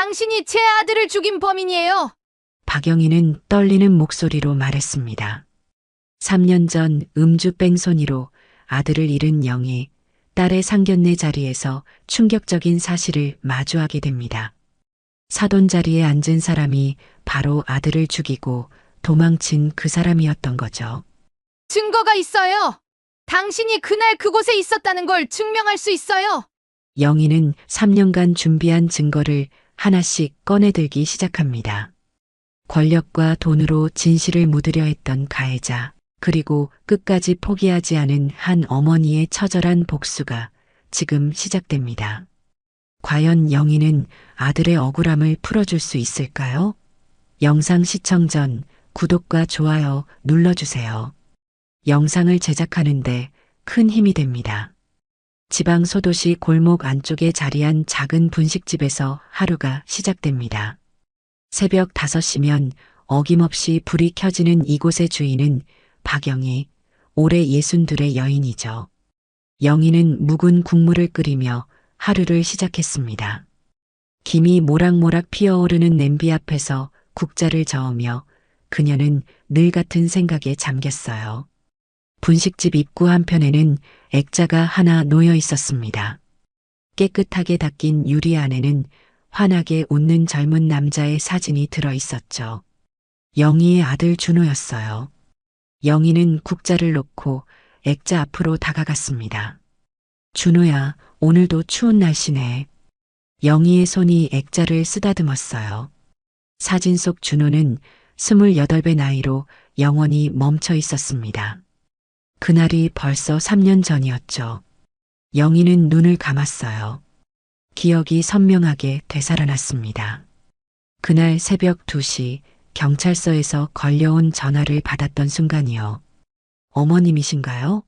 당신이 제 아들을 죽인 범인이에요. 박영희는 떨리는 목소리로 말했습니다. 3년 전 음주 뺑소니로 아들을 잃은 영희, 딸의 상견례 자리에서 충격적인 사실을 마주하게 됩니다. 사돈 자리에 앉은 사람이 바로 아들을 죽이고 도망친 그 사람이었던 거죠. 증거가 있어요. 당신이 그날 그곳에 있었다는 걸 증명할 수 있어요. 영희는 3년간 준비한 증거를 하나씩 꺼내들기 시작합니다. 권력과 돈으로 진실을 묻으려 했던 가해자, 그리고 끝까지 포기하지 않은 한 어머니의 처절한 복수가 지금 시작됩니다. 과연 영희는 아들의 억울함을 풀어줄 수 있을까요? 영상 시청 전 구독과 좋아요 눌러주세요. 영상을 제작하는데 큰 힘이 됩니다. 지방 소도시 골목 안쪽에 자리한 작은 분식집에서 하루가 시작됩니다. 새벽 5시면 어김없이 불이 켜지는 이곳의 주인은 박영희, 올해 62의 여인이죠. 영희는 묵은 국물을 끓이며 하루를 시작했습니다. 김이 모락모락 피어오르는 냄비 앞에서 국자를 저으며 그녀는 늘 같은 생각에 잠겼어요. 분식집 입구 한편에는 액자가 하나 놓여 있었습니다. 깨끗하게 닦인 유리 안에는 환하게 웃는 젊은 남자의 사진이 들어 있었죠. 영희의 아들 준호였어요. 영희는 국자를 놓고 액자 앞으로 다가갔습니다. 준호야, 오늘도 추운 날씨네. 영희의 손이 액자를 쓰다듬었어요. 사진 속 준호는 28배 나이로 영원히 멈춰 있었습니다. 그날이 벌써 3년 전이었죠. 영희는 눈을 감았어요. 기억이 선명하게 되살아났습니다. 그날 새벽 2시 경찰서에서 걸려온 전화를 받았던 순간이요. 어머님이신가요?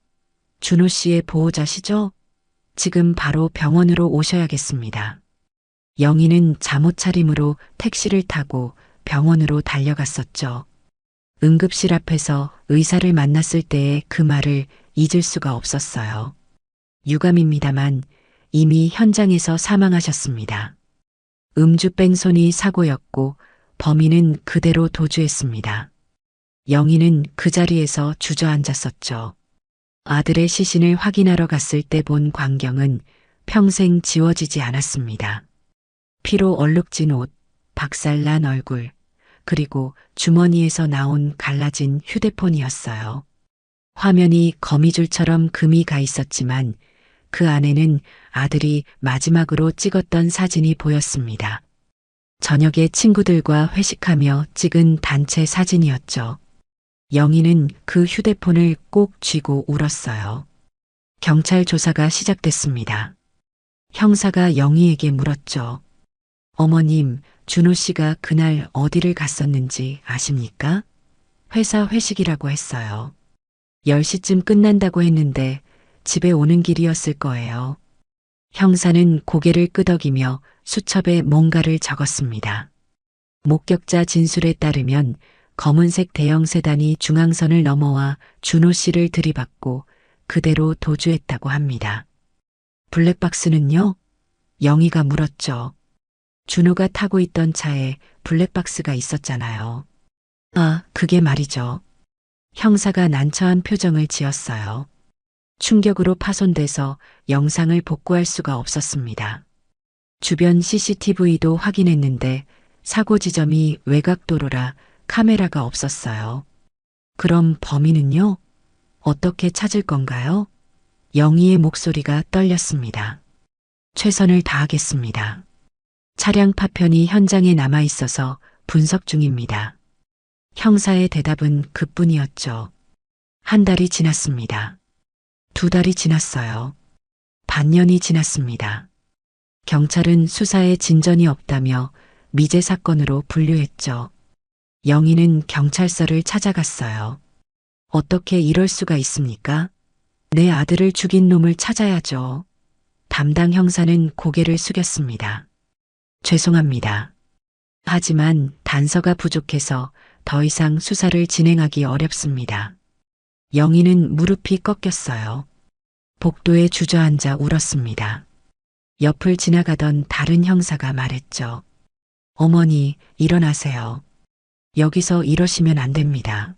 준호 씨의 보호자시죠? 지금 바로 병원으로 오셔야겠습니다. 영희는 잠옷 차림으로 택시를 타고 병원으로 달려갔었죠. 응급실 앞에서 의사를 만났을 때의 그 말을 잊을 수가 없었어요. 유감입니다만 이미 현장에서 사망하셨습니다. 음주 뺑소니 사고였고 범인은 그대로 도주했습니다. 영희는 그 자리에서 주저앉았었죠. 아들의 시신을 확인하러 갔을 때 본 광경은 평생 지워지지 않았습니다. 피로 얼룩진 옷, 박살난 얼굴, 그리고 주머니에서 나온 갈라진 휴대폰이었어요. 화면이 거미줄처럼 금이 가 있었지만 그 안에는 아들이 마지막으로 찍었던 사진이 보였습니다. 저녁에 친구들과 회식하며 찍은 단체 사진이었죠. 영희는 그 휴대폰을 꼭 쥐고 울었어요. 경찰 조사가 시작됐습니다. 형사가 영희에게 물었죠. 어머님, 준호 씨가 그날 어디를 갔었는지 아십니까? 회사 회식이라고 했어요. 10시쯤 끝난다고 했는데 집에 오는 길이었을 거예요. 형사는 고개를 끄덕이며 수첩에 뭔가를 적었습니다. 목격자 진술에 따르면 검은색 대형 세단이 중앙선을 넘어와 준호 씨를 들이받고 그대로 도주했다고 합니다. 블랙박스는요? 영희가 물었죠. 준호가 타고 있던 차에 블랙박스가 있었잖아요. 아, 그게 말이죠. 형사가 난처한 표정을 지었어요. 충격으로 파손돼서 영상을 복구할 수가 없었습니다. 주변 CCTV도 확인했는데 사고 지점이 외곽도로라 카메라가 없었어요. 그럼 범인은요? 어떻게 찾을 건가요? 영희의 목소리가 떨렸습니다. 최선을 다하겠습니다. 차량 파편이 현장에 남아 있어서 분석 중입니다. 형사의 대답은 그뿐이었죠. 1달이 지났습니다. 2달이 지났어요. 반년이 지났습니다. 경찰은 수사에 진전이 없다며 미제 사건으로 분류했죠. 영희는 경찰서를 찾아갔어요. 어떻게 이럴 수가 있습니까? 내 아들을 죽인 놈을 찾아야죠. 담당 형사는 고개를 숙였습니다. 죄송합니다. 하지만 단서가 부족해서 더 이상 수사를 진행하기 어렵습니다. 영희는 무릎이 꺾였어요. 복도에 주저앉아 울었습니다. 옆을 지나가던 다른 형사가 말했죠. 어머니, 일어나세요. 여기서 이러시면 안 됩니다.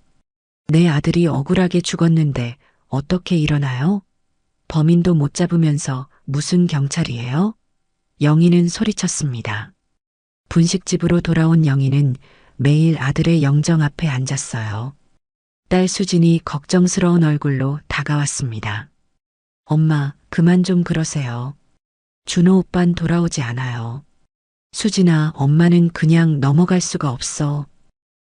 내 아들이 억울하게 죽었는데 어떻게 일어나요? 범인도 못 잡으면서 무슨 경찰이에요? 영희는 소리쳤습니다. 분식집으로 돌아온 영희는 매일 아들의 영정 앞에 앉았어요. 딸 수진이 걱정스러운 얼굴로 다가왔습니다. 엄마, 그만 좀 그러세요. 준호 오빤 돌아오지 않아요. 수진아, 엄마는 그냥 넘어갈 수가 없어.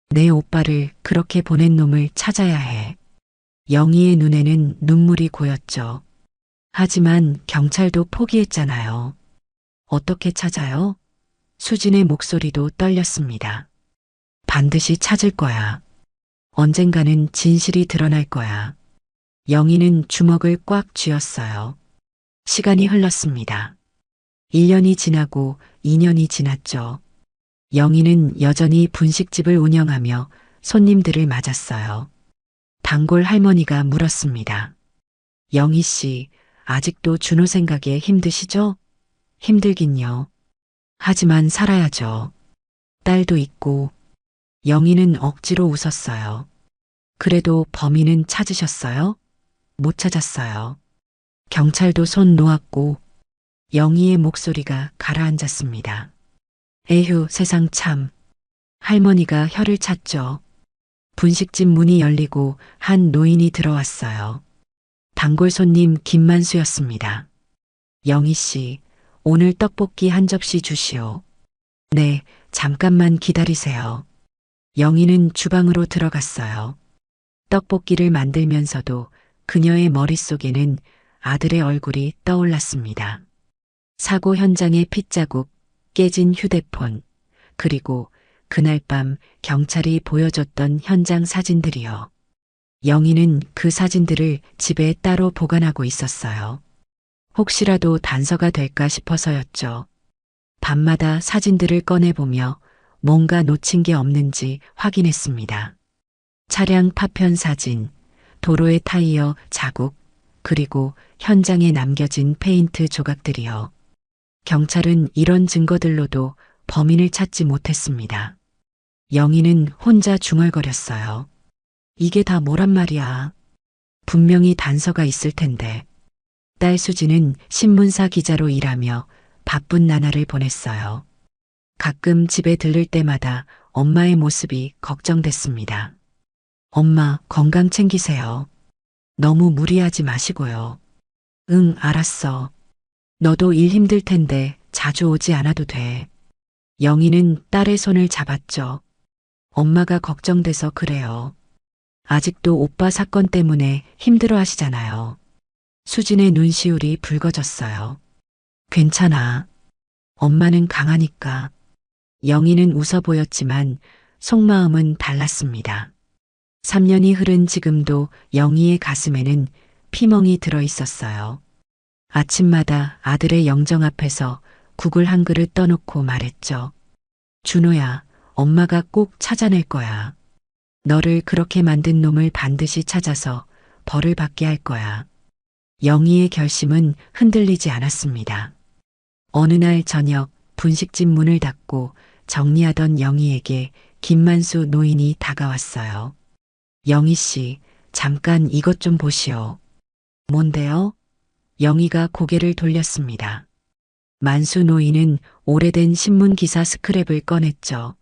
내 오빠를 그렇게 보낸 놈을 찾아야 해. 영희의 눈에는 눈물이 고였죠. 하지만 경찰도 포기했잖아요. 어떻게 찾아요? 수진의 목소리도 떨렸습니다. 반드시 찾을 거야. 언젠가는 진실이 드러날 거야. 영희는 주먹을 꽉 쥐었어요. 시간이 흘렀습니다. 1년이 지나고 2년이 지났죠. 영희는 여전히 분식집을 운영하며 손님들을 맞았어요. 단골 할머니가 물었습니다. 영희 씨, 아직도 준호 생각에 힘드시죠? 힘들긴요. 하지만 살아야죠. 딸도 있고. 영희는 억지로 웃었어요. 그래도 범인은 찾으셨어요? 못 찾았어요. 경찰도 손 놓았고. 영희의 목소리가 가라앉았습니다. 에휴, 세상 참. 할머니가 혀를 찼죠. 분식집 문이 열리고 한 노인이 들어왔어요. 단골 손님 김만수였습니다. 영희 씨, 오늘 떡볶이 한 접시 주시오. 네, 잠깐만 기다리세요. 영희는 주방으로 들어갔어요. 떡볶이를 만들면서도 그녀의 머릿속에는 아들의 얼굴이 떠올랐습니다. 사고 현장의 핏자국, 깨진 휴대폰, 그리고 그날 밤 경찰이 보여줬던 현장 사진들이요. 영희는 그 사진들을 집에 따로 보관하고 있었어요. 혹시라도 단서가 될까 싶어서였죠. 밤마다 사진들을 꺼내보며 뭔가 놓친 게 없는지 확인했습니다. 차량 파편 사진, 도로의 타이어 자국, 그리고 현장에 남겨진 페인트 조각들이요. 경찰은 이런 증거들로도 범인을 찾지 못했습니다. 영희는 혼자 중얼거렸어요. 이게 다 뭐란 말이야. 분명히 단서가 있을 텐데. 딸 수지는 신문사 기자로 일하며 바쁜 나날을 보냈어요. 가끔 집에 들를 때마다 엄마의 모습이 걱정됐습니다. 엄마, 건강 챙기세요. 너무 무리하지 마시고요. 응, 알았어. 너도 일 힘들 텐데 자주 오지 않아도 돼. 영희는 딸의 손을 잡았죠. 엄마가 걱정돼서 그래요. 아직도 오빠 사건 때문에 힘들어 하시잖아요. 수진의 눈시울이 붉어졌어요. 괜찮아. 엄마는 강하니까. 영희는 웃어 보였지만 속마음은 달랐습니다. 3년이 흐른 지금도 영희의 가슴에는 피멍이 들어 있었어요. 아침마다 아들의 영정 앞에서 국을 한 그릇 떠놓고 말했죠. 준호야, 엄마가 꼭 찾아낼 거야. 너를 그렇게 만든 놈을 반드시 찾아서 벌을 받게 할 거야. 영희의 결심은 흔들리지 않았습니다. 어느 날 저녁 분식집 문을 닫고 정리하던 영희에게 김만수 노인이 다가왔어요. 영희 씨, 잠깐 이것 좀 보시오. 뭔데요? 영희가 고개를 돌렸습니다. 만수 노인은 오래된 신문 기사 스크랩을 꺼냈죠.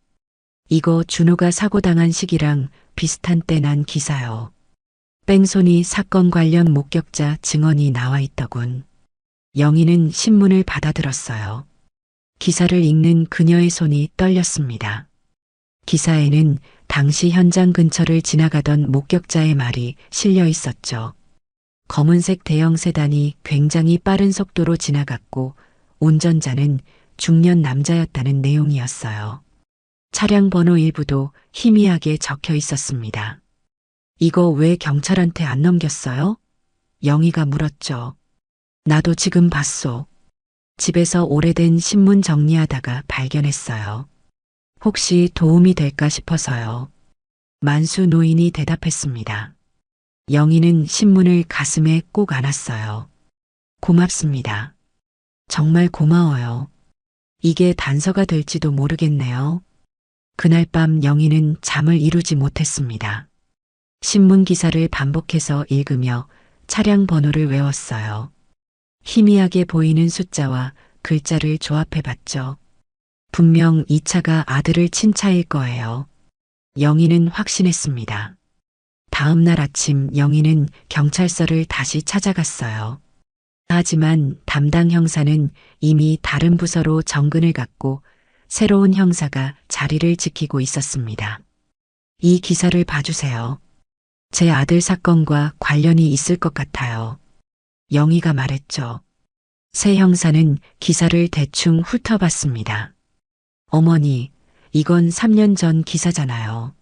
이거 준호가 사고당한 시기랑 비슷한 때 난 기사요. 뺑소니 사건 관련 목격자 증언이 나와 있더군. 영희는 신문을 받아들었어요. 기사를 읽는 그녀의 손이 떨렸습니다. 기사에는 당시 현장 근처를 지나가던 목격자의 말이 실려 있었죠. 검은색 대형 세단이 굉장히 빠른 속도로 지나갔고 운전자는 중년 남자였다는 내용이었어요. 차량 번호 일부도 희미하게 적혀 있었습니다. 이거 왜 경찰한테 안 넘겼어요? 영희가 물었죠. 나도 지금 봤소. 집에서 오래된 신문 정리하다가 발견했어요. 혹시 도움이 될까 싶어서요. 만수 노인이 대답했습니다. 영희는 신문을 가슴에 꼭 안았어요. 고맙습니다. 정말 고마워요. 이게 단서가 될지도 모르겠네요. 그날 밤 영희는 잠을 이루지 못했습니다. 신문 기사를 반복해서 읽으며 차량 번호를 외웠어요. 희미하게 보이는 숫자와 글자를 조합해 봤죠. 분명 이 차가 아들을 친 차일 거예요. 영희는 확신했습니다. 다음 날 아침 영희는 경찰서를 다시 찾아갔어요. 하지만 담당 형사는 이미 다른 부서로 정근을 갖고 새로운 형사가 자리를 지키고 있었습니다. 이 기사를 봐주세요. 제 아들 사건과 관련이 있을 것 같아요. 영희가 말했죠. 새 형사는 기사를 대충 훑어봤습니다. 어머니, 이건 3년 전 기사잖아요.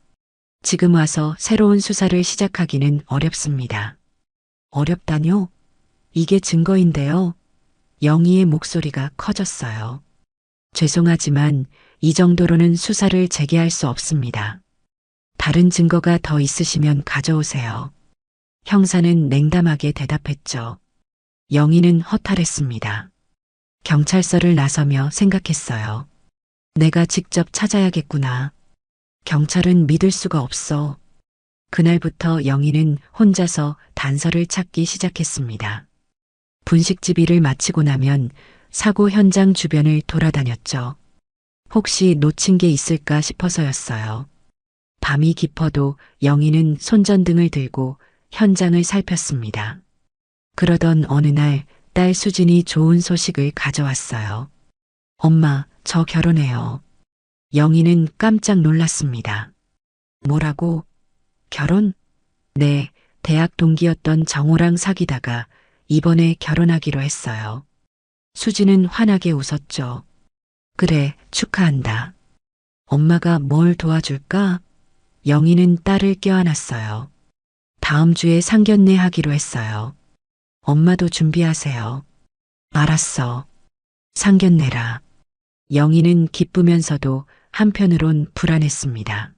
지금 와서 새로운 수사를 시작하기는 어렵습니다. 어렵다뇨? 이게 증거인데요. 영희의 목소리가 커졌어요. 죄송하지만 이 정도로는 수사를 재개할 수 없습니다. 다른 증거가 더 있으시면 가져오세요. 형사는 냉담하게 대답했죠. 영희는 허탈했습니다. 경찰서를 나서며 생각했어요. 내가 직접 찾아야겠구나. 경찰은 믿을 수가 없어. 그날부터 영희는 혼자서 단서를 찾기 시작했습니다. 분식집 일을 마치고 나면 사고 현장 주변을 돌아다녔죠. 혹시 놓친 게 있을까 싶어서였어요. 밤이 깊어도 영희는 손전등을 들고 현장을 살폈습니다. 그러던 어느 날 딸 수진이 좋은 소식을 가져왔어요. 엄마, 저 결혼해요. 영희는 깜짝 놀랐습니다. 뭐라고? 결혼? 네, 대학 동기였던 정호랑 사귀다가 이번에 결혼하기로 했어요. 수진은 환하게 웃었죠. 그래, 축하한다. 엄마가 뭘 도와줄까? 영희는 딸을 껴안았어요. 다음 주에 상견례 하기로 했어요. 엄마도 준비하세요. 알았어. 상견례라. 영희는 기쁘면서도 한편으론 불안했습니다.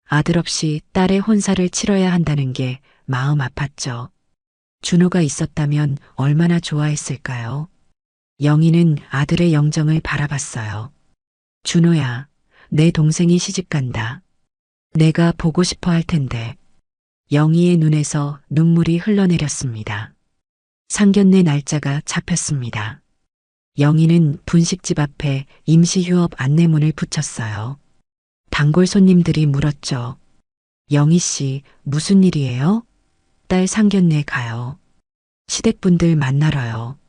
아들 없이 딸의 혼사를 치러야 한다는 게 마음 아팠죠. 준호가 있었다면 얼마나 좋아했을까요? 영희는 아들의 영정을 바라봤어요. 준호야, 내 동생이 시집간다. 내가 보고 싶어 할 텐데. 영희의 눈에서 눈물이 흘러내렸습니다. 상견례 날짜가 잡혔습니다. 영희는 분식집 앞에 임시휴업 안내문을 붙였어요. 단골 손님들이 물었죠. 영희 씨, 무슨 일이에요? 딸 상견례 가요. 시댁분들 만나러요.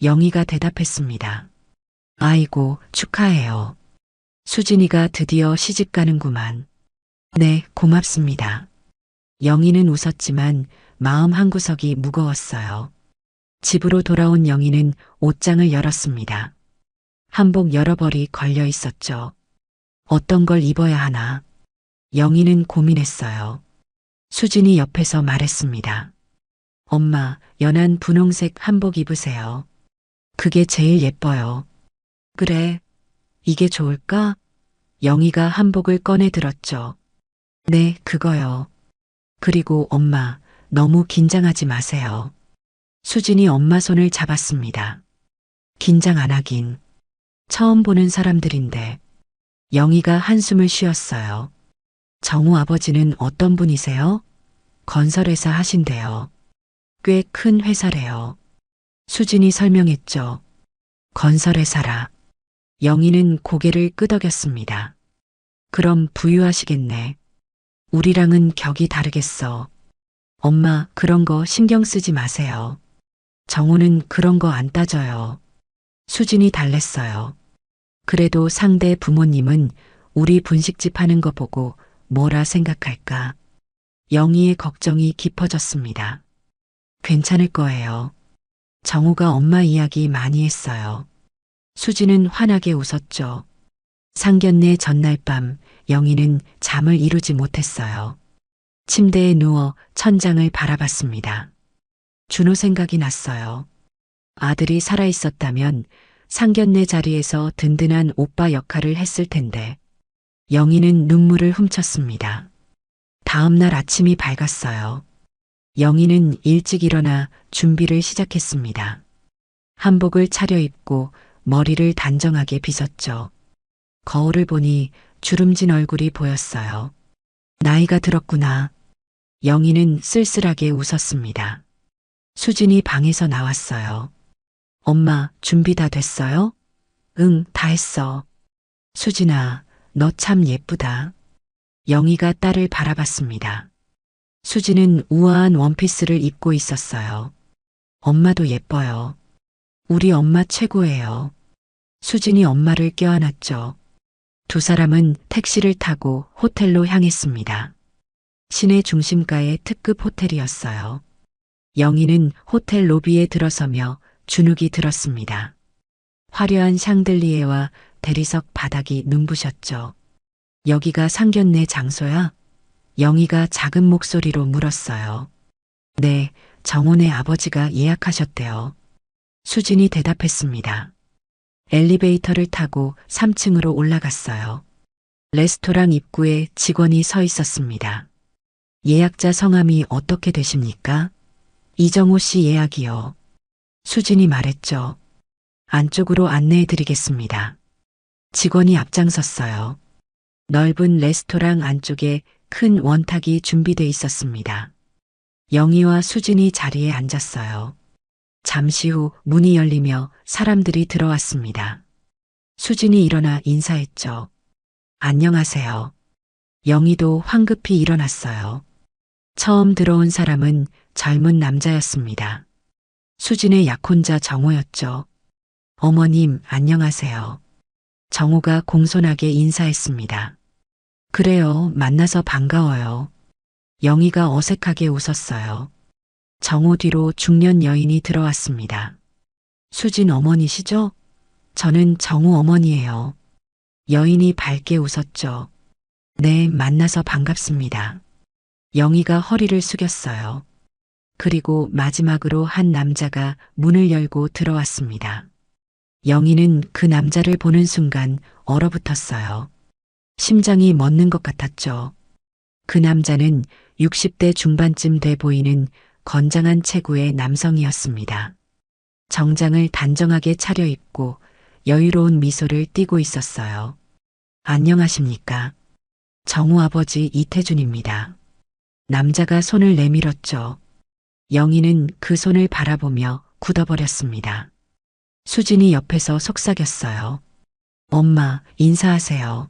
영희가 대답했습니다. 아이고, 축하해요. 수진이가 드디어 시집 가는구만. 네, 고맙습니다. 영희는 웃었지만 마음 한구석이 무거웠어요. 집으로 돌아온 영희는 옷장을 열었습니다. 한복 여러 벌이 걸려 있었죠. 어떤 걸 입어야 하나? 영희는 고민했어요. 수진이 옆에서 말했습니다. 엄마, 연한 분홍색 한복 입으세요. 그게 제일 예뻐요. 그래, 이게 좋을까? 영희가 한복을 꺼내 들었죠. 네, 그거요. 그리고 엄마, 너무 긴장하지 마세요. 수진이 엄마 손을 잡았습니다. 긴장 안 하긴. 처음 보는 사람들인데. 영희가 한숨을 쉬었어요. 정우 아버지는 어떤 분이세요? 건설회사 하신대요. 꽤 큰 회사래요. 수진이 설명했죠. 건설회사라. 영희는 고개를 끄덕였습니다. 그럼 부유하시겠네. 우리랑은 격이 다르겠어. 엄마, 그런 거 신경 쓰지 마세요. 정우는 그런 거 안 따져요. 수진이 달랬어요. 그래도 상대 부모님은 우리 분식집 하는 거 보고 뭐라 생각할까? 영희의 걱정이 깊어졌습니다. 괜찮을 거예요. 정우가 엄마 이야기 많이 했어요. 수진은 환하게 웃었죠. 상견례 전날 밤 영희는 잠을 이루지 못했어요. 침대에 누워 천장을 바라봤습니다. 준호 생각이 났어요. 아들이 살아있었다면 상견례 자리에서 든든한 오빠 역할을 했을 텐데. 영희는 눈물을 훔쳤습니다. 다음 날 아침이 밝았어요. 영희는 일찍 일어나 준비를 시작했습니다. 한복을 차려입고 머리를 단정하게 빗었죠. 거울을 보니 주름진 얼굴이 보였어요. 나이가 들었구나. 영희는 쓸쓸하게 웃었습니다. 수진이 방에서 나왔어요. 엄마, 준비 다 됐어요? 응, 다 했어. 수진아, 너 참 예쁘다. 영희가 딸을 바라봤습니다. 수진은 우아한 원피스를 입고 있었어요. 엄마도 예뻐요. 우리 엄마 최고예요. 수진이 엄마를 껴안았죠. 두 사람은 택시를 타고 호텔로 향했습니다. 시내 중심가의 특급 호텔이었어요. 영희는 호텔 로비에 들어서며 주눅이 들었습니다. 화려한 샹들리에와 대리석 바닥이 눈부셨죠. 여기가 상견례 장소야? 영희가 작은 목소리로 물었어요. 네, 정훈의 아버지가 예약하셨대요. 수진이 대답했습니다. 엘리베이터를 타고 3층으로 올라갔어요. 레스토랑 입구에 직원이 서 있었습니다. 예약자 성함이 어떻게 되십니까? 이정호 씨 예약이요. 수진이 말했죠. 안쪽으로 안내해 드리겠습니다. 직원이 앞장섰어요. 넓은 레스토랑 안쪽에 큰 원탁이 준비돼 있었습니다. 영희와 수진이 자리에 앉았어요. 잠시 후 문이 열리며 사람들이 들어왔습니다. 수진이 일어나 인사했죠. 안녕하세요. 영희도 황급히 일어났어요. 처음 들어온 사람은 젊은 남자였습니다. 수진의 약혼자 정호였죠. 어머님, 안녕하세요. 정호가 공손하게 인사했습니다. 그래요, 만나서 반가워요. 영희가 어색하게 웃었어요. 정호 뒤로 중년 여인이 들어왔습니다. 수진 어머니시죠? 저는 정호 어머니예요. 여인이 밝게 웃었죠. 네, 만나서 반갑습니다. 영희가 허리를 숙였어요. 그리고 마지막으로 한 남자가 문을 열고 들어왔습니다. 영희는 그 남자를 보는 순간 얼어붙었어요. 심장이 멎는 것 같았죠. 그 남자는 60대 중반쯤 돼 보이는 건장한 체구의 남성이었습니다. 정장을 단정하게 차려입고 여유로운 미소를 띠고 있었어요. 안녕하십니까. 정우 아버지 이태준입니다. 남자가 손을 내밀었죠. 영희는 그 손을 바라보며 굳어버렸습니다. 수진이 옆에서 속삭였어요. 엄마, 인사하세요.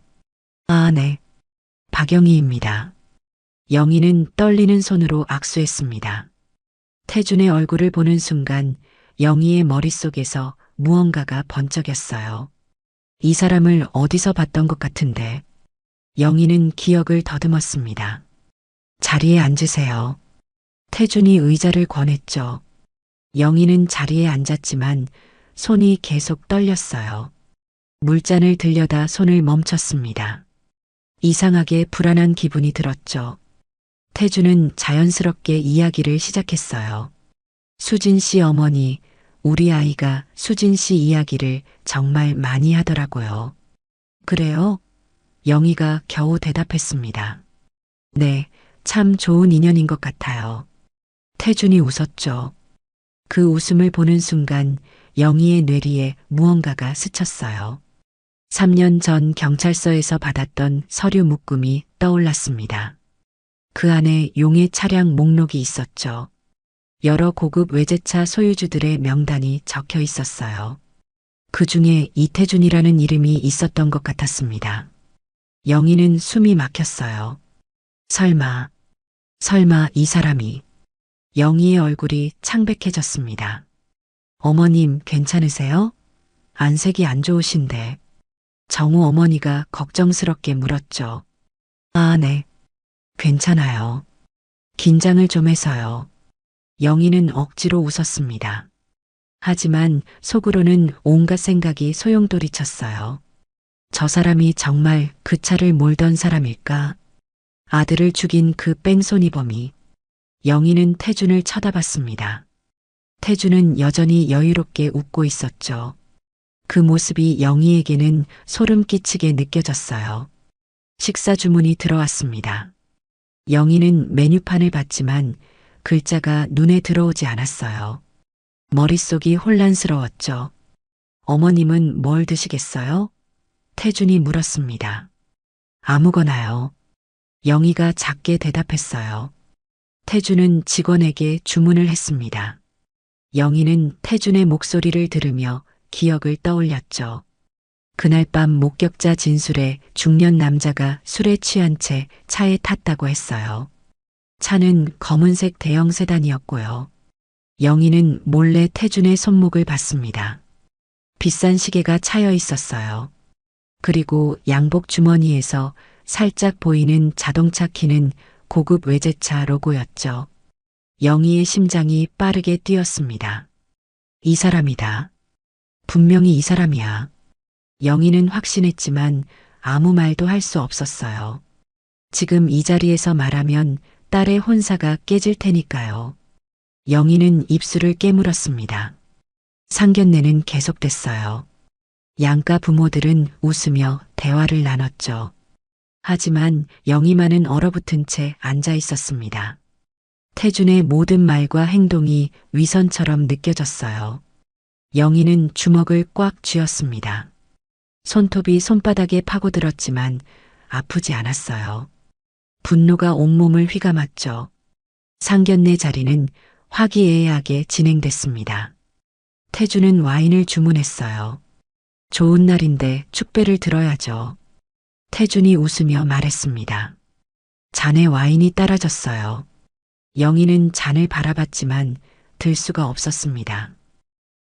아, 네. 박영희입니다. 영희는 떨리는 손으로 악수했습니다. 태준의 얼굴을 보는 순간 영희의 머릿속에서 무언가가 번쩍였어요. 이 사람을 어디서 봤던 것 같은데. 영희는 기억을 더듬었습니다. 자리에 앉으세요. 태준이 의자를 권했죠. 영희는 자리에 앉았지만 손이 계속 떨렸어요. 물잔을 들려다 손을 멈췄습니다. 이상하게 불안한 기분이 들었죠. 태준은 자연스럽게 이야기를 시작했어요. 수진 씨 어머니, 우리 아이가 수진 씨 이야기를 정말 많이 하더라고요. 그래요? 영희가 겨우 대답했습니다. 네, 참 좋은 인연인 것 같아요. 태준이 웃었죠. 그 웃음을 보는 순간 영희의 뇌리에 무언가가 스쳤어요. 3년 전 경찰서에서 받았던 서류 묶음이 떠올랐습니다. 그 안에 용의 차량 목록이 있었죠. 여러 고급 외제차 소유주들의 명단이 적혀 있었어요. 그 중에 이태준이라는 이름이 있었던 것 같았습니다. 영희는 숨이 막혔어요. 설마 이 사람이. 영희의 얼굴이 창백해졌습니다. 어머님 괜찮으세요? 안색이 안 좋으신데. 정우 어머니가 걱정스럽게 물었죠. 아, 네. 괜찮아요. 긴장을 좀 해서요. 영희는 억지로 웃었습니다. 하지만 속으로는 온갖 생각이 소용돌이쳤어요. 저 사람이 정말 그 차를 몰던 사람일까? 아들을 죽인 그 뺑소니범이. 영희는 태준을 쳐다봤습니다. 태준은 여전히 여유롭게 웃고 있었죠. 그 모습이 영희에게는 소름 끼치게 느껴졌어요. 식사 주문이 들어왔습니다. 영희는 메뉴판을 봤지만 글자가 눈에 들어오지 않았어요. 머릿속이 혼란스러웠죠. 어머님은 뭘 드시겠어요? 태준이 물었습니다. 아무거나요. 영희가 작게 대답했어요. 태준은 직원에게 주문을 했습니다. 영희는 태준의 목소리를 들으며 기억을 떠올렸죠. 그날 밤 목격자 진술에 중년 남자가 술에 취한 채 차에 탔다고 했어요. 차는 검은색 대형 세단이었고요. 영희는 몰래 태준의 손목을 봤습니다. 비싼 시계가 차여 있었어요. 그리고 양복 주머니에서 살짝 보이는 자동차 키는 고급 외제차 로고였죠. 영희의 심장이 빠르게 뛰었습니다. 이 사람이다. 분명히 이 사람이야. 영희는 확신했지만 아무 말도 할 수 없었어요. 지금 이 자리에서 말하면 딸의 혼사가 깨질 테니까요. 영희는 입술을 깨물었습니다. 상견례는 계속됐어요. 양가 부모들은 웃으며 대화를 나눴죠. 하지만 영희만은 얼어붙은 채 앉아 있었습니다. 태준의 모든 말과 행동이 위선처럼 느껴졌어요. 영희는 주먹을 꽉 쥐었습니다. 손톱이 손바닥에 파고들었지만 아프지 않았어요. 분노가 온몸을 휘감았죠. 상견례 자리는 화기애애하게 진행됐습니다. 태준은 와인을 주문했어요. 좋은 날인데 축배를 들어야죠. 태준이 웃으며 말했습니다. 잔에 와인이 따라졌어요. 영희는 잔을 바라봤지만 들 수가 없었습니다.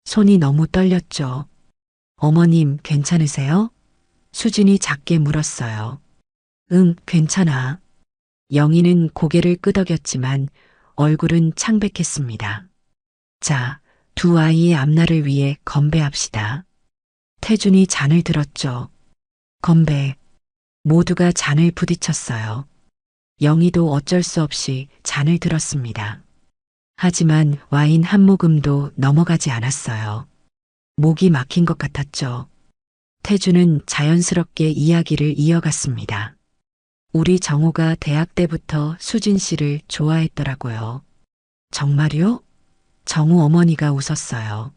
손이 너무 떨렸죠. 어머님 괜찮으세요? 수진이 작게 물었어요. 응, 괜찮아. 영희는 고개를 끄덕였지만 얼굴은 창백했습니다. 자, 두 아이의 앞날을 위해 건배합시다. 태준이 잔을 들었죠. 건배. 모두가 잔을 부딪혔어요. 영희도 어쩔 수 없이 잔을 들었습니다. 하지만 와인 한 모금도 넘어가지 않았어요. 목이 막힌 것 같았죠. 태준은 자연스럽게 이야기를 이어갔습니다. 우리 정호가 대학 때부터 수진 씨를 좋아했더라고요. 정말요? 정호 어머니가 웃었어요.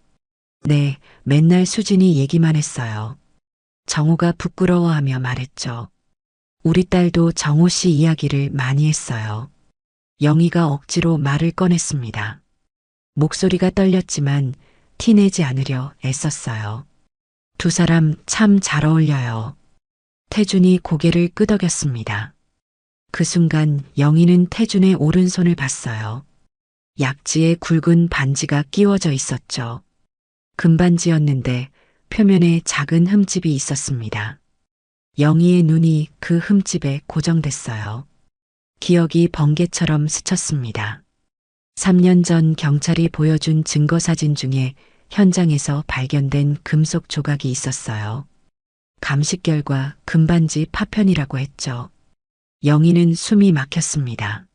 네, 맨날 수진이 얘기만 했어요. 정호가 부끄러워하며 말했죠. 우리 딸도 정호 씨 이야기를 많이 했어요. 영희가 억지로 말을 꺼냈습니다. 목소리가 떨렸지만 티내지 않으려 애썼어요. 두 사람 참 잘 어울려요. 태준이 고개를 끄덕였습니다. 그 순간 영희는 태준의 오른손을 봤어요. 약지에 굵은 반지가 끼워져 있었죠. 금반지였는데 표면에 작은 흠집이 있었습니다. 영희의 눈이 그 흠집에 고정됐어요. 기억이 번개처럼 스쳤습니다. 3년 전 경찰이 보여준 증거사진 중에 현장에서 발견된 금속 조각이 있었어요. 감식 결과 금반지 파편이라고 했죠. 영희는 숨이 막혔습니다.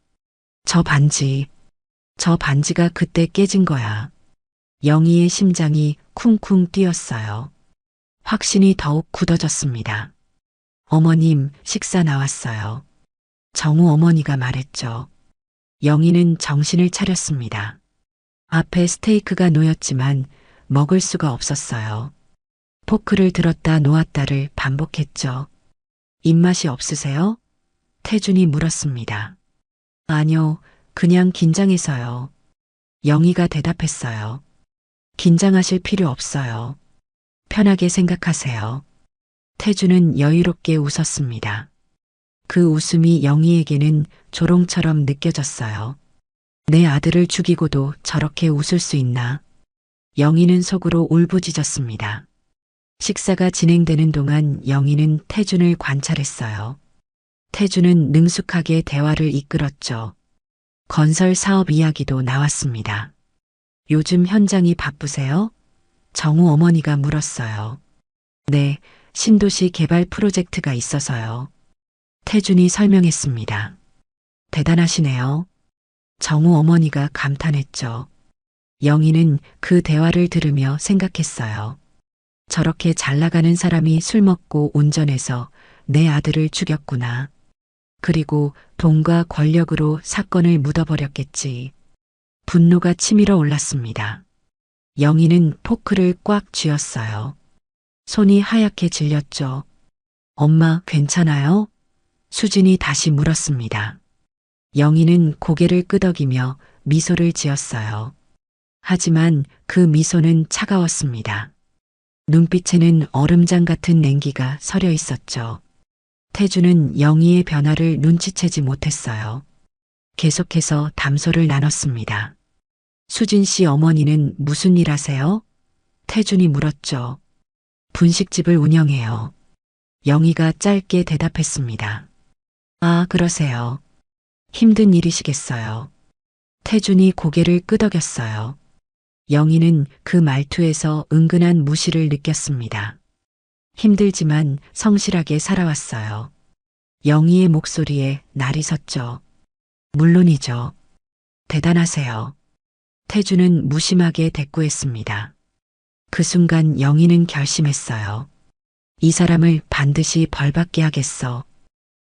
저 반지가 그때 깨진 거야. 영희의 심장이 쿵쿵 뛰었어요. 확신이 더욱 굳어졌습니다. 어머님, 식사 나왔어요. 정우 어머니가 말했죠. 영희는 정신을 차렸습니다. 앞에 스테이크가 놓였지만 먹을 수가 없었어요. 포크를 들었다 놓았다를 반복했죠. 입맛이 없으세요? 태준이 물었습니다. 아니요, 그냥 긴장해서요. 영희가 대답했어요. 긴장하실 필요 없어요. 편하게 생각하세요. 태준은 여유롭게 웃었습니다. 그 웃음이 영희에게는 조롱처럼 느껴졌어요. 내 아들을 죽이고도 저렇게 웃을 수 있나? 영희는 속으로 울부짖었습니다. 식사가 진행되는 동안 영희는 태준을 관찰했어요. 태준은 능숙하게 대화를 이끌었죠. 건설 사업 이야기도 나왔습니다. 요즘 현장이 바쁘세요? 정우 어머니가 물었어요. 네, 신도시 개발 프로젝트가 있어서요. 태준이 설명했습니다. 대단하시네요. 정우 어머니가 감탄했죠. 영희는 그 대화를 들으며 생각했어요. 저렇게 잘 나가는 사람이 술 먹고 운전해서 내 아들을 죽였구나. 그리고 돈과 권력으로 사건을 묻어버렸겠지. 분노가 치밀어 올랐습니다. 영희는 포크를 꽉 쥐었어요. 손이 하얗게 질렸죠. 엄마, 괜찮아요? 수진이 다시 물었습니다. 영희는 고개를 끄덕이며 미소를 지었어요. 하지만 그 미소는 차가웠습니다. 눈빛에는 얼음장 같은 냉기가 서려 있었죠. 태주는 영희의 변화를 눈치채지 못했어요. 계속해서 담소를 나눴습니다. 수진 씨 어머니는 무슨 일 하세요? 태준이 물었죠. 분식집을 운영해요. 영희가 짧게 대답했습니다. 아, 그러세요. 힘든 일이시겠어요. 태준이 고개를 끄덕였어요. 영희는 그 말투에서 은근한 무시를 느꼈습니다. 힘들지만 성실하게 살아왔어요. 영희의 목소리에 날이 섰죠. 물론이죠. 대단하세요. 태주는 무심하게 대꾸했습니다. 그 순간 영희는 결심했어요. 이 사람을 반드시 벌받게 하겠어.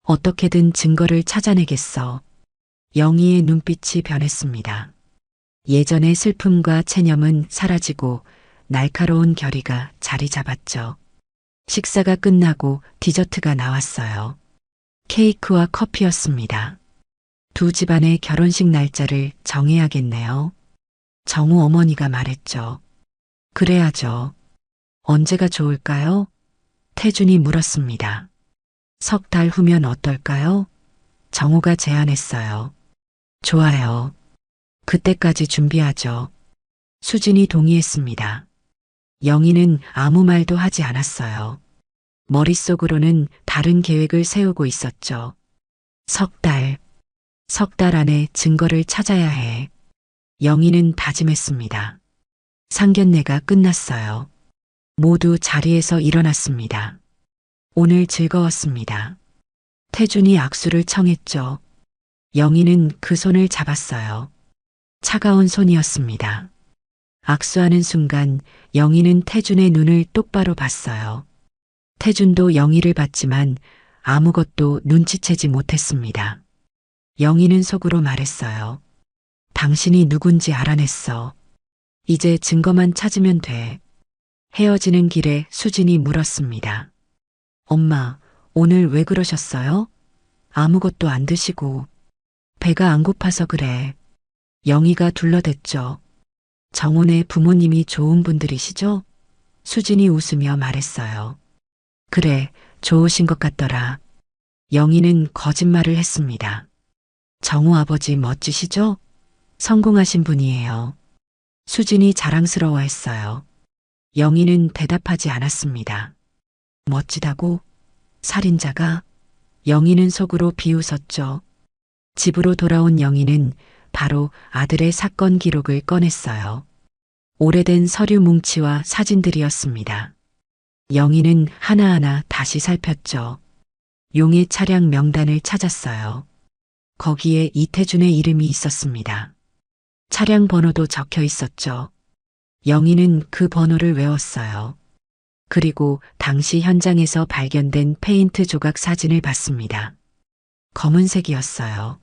어떻게든 증거를 찾아내겠어. 영희의 눈빛이 변했습니다. 예전의 슬픔과 체념은 사라지고 날카로운 결의가 자리 잡았죠. 식사가 끝나고 디저트가 나왔어요. 케이크와 커피였습니다. 두 집안의 결혼식 날짜를 정해야겠네요. 정우 어머니가 말했죠. 그래야죠. 언제가 좋을까요? 태준이 물었습니다. 3달 후면 어떨까요? 정우가 제안했어요. 좋아요. 그때까지 준비하죠. 수진이 동의했습니다. 영희는 아무 말도 하지 않았어요. 머릿속으로는 다른 계획을 세우고 있었죠. 3달. 3달 안에 증거를 찾아야 해. 영희는 다짐했습니다. 상견례가 끝났어요. 모두 자리에서 일어났습니다. 오늘 즐거웠습니다. 태준이 악수를 청했죠. 영희는 그 손을 잡았어요. 차가운 손이었습니다. 악수하는 순간 영희는 태준의 눈을 똑바로 봤어요. 태준도 영희를 봤지만 아무것도 눈치채지 못했습니다. 영희는 속으로 말했어요. 당신이 누군지 알아냈어. 이제 증거만 찾으면 돼. 헤어지는 길에 수진이 물었습니다. 엄마, 오늘 왜 그러셨어요? 아무것도 안 드시고. 배가 안 고파서 그래. 영희가 둘러댔죠. 정훈의 부모님이 좋은 분들이시죠? 수진이 웃으며 말했어요. 그래, 좋으신 것 같더라. 영희는 거짓말을 했습니다. 정우 아버지 멋지시죠? 성공하신 분이에요. 수진이 자랑스러워했어요. 영희는 대답하지 않았습니다. 멋지다고? 살인자가? 영희는 속으로 비웃었죠. 집으로 돌아온 영희는 바로 아들의 사건 기록을 꺼냈어요. 오래된 서류 뭉치와 사진들이었습니다. 영희는 하나하나 다시 살폈죠. 용의 차량 명단을 찾았어요. 거기에 이태준의 이름이 있었습니다. 차량 번호도 적혀 있었죠. 영희는 그 번호를 외웠어요. 그리고 당시 현장에서 발견된 페인트 조각 사진을 봤습니다. 검은색이었어요.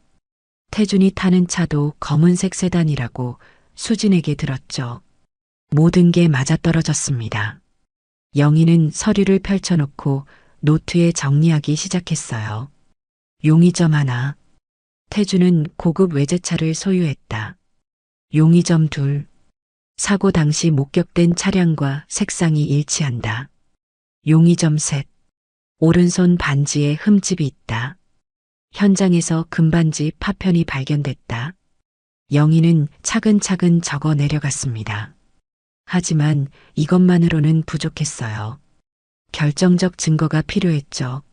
태준이 타는 차도 검은색 세단이라고 수진에게 들었죠. 모든 게 맞아떨어졌습니다. 영희는 서류를 펼쳐놓고 노트에 정리하기 시작했어요. 용의점 하나. 태준은 고급 외제차를 소유했다. 용의점 둘. 사고 당시 목격된 차량과 색상이 일치한다. 용의점 셋. 오른손 반지에 흠집이 있다. 현장에서 금반지 파편이 발견됐다. 영희는 차근차근 적어 내려갔습니다. 하지만 이것만으로는 부족했어요. 결정적 증거가 필요했죠.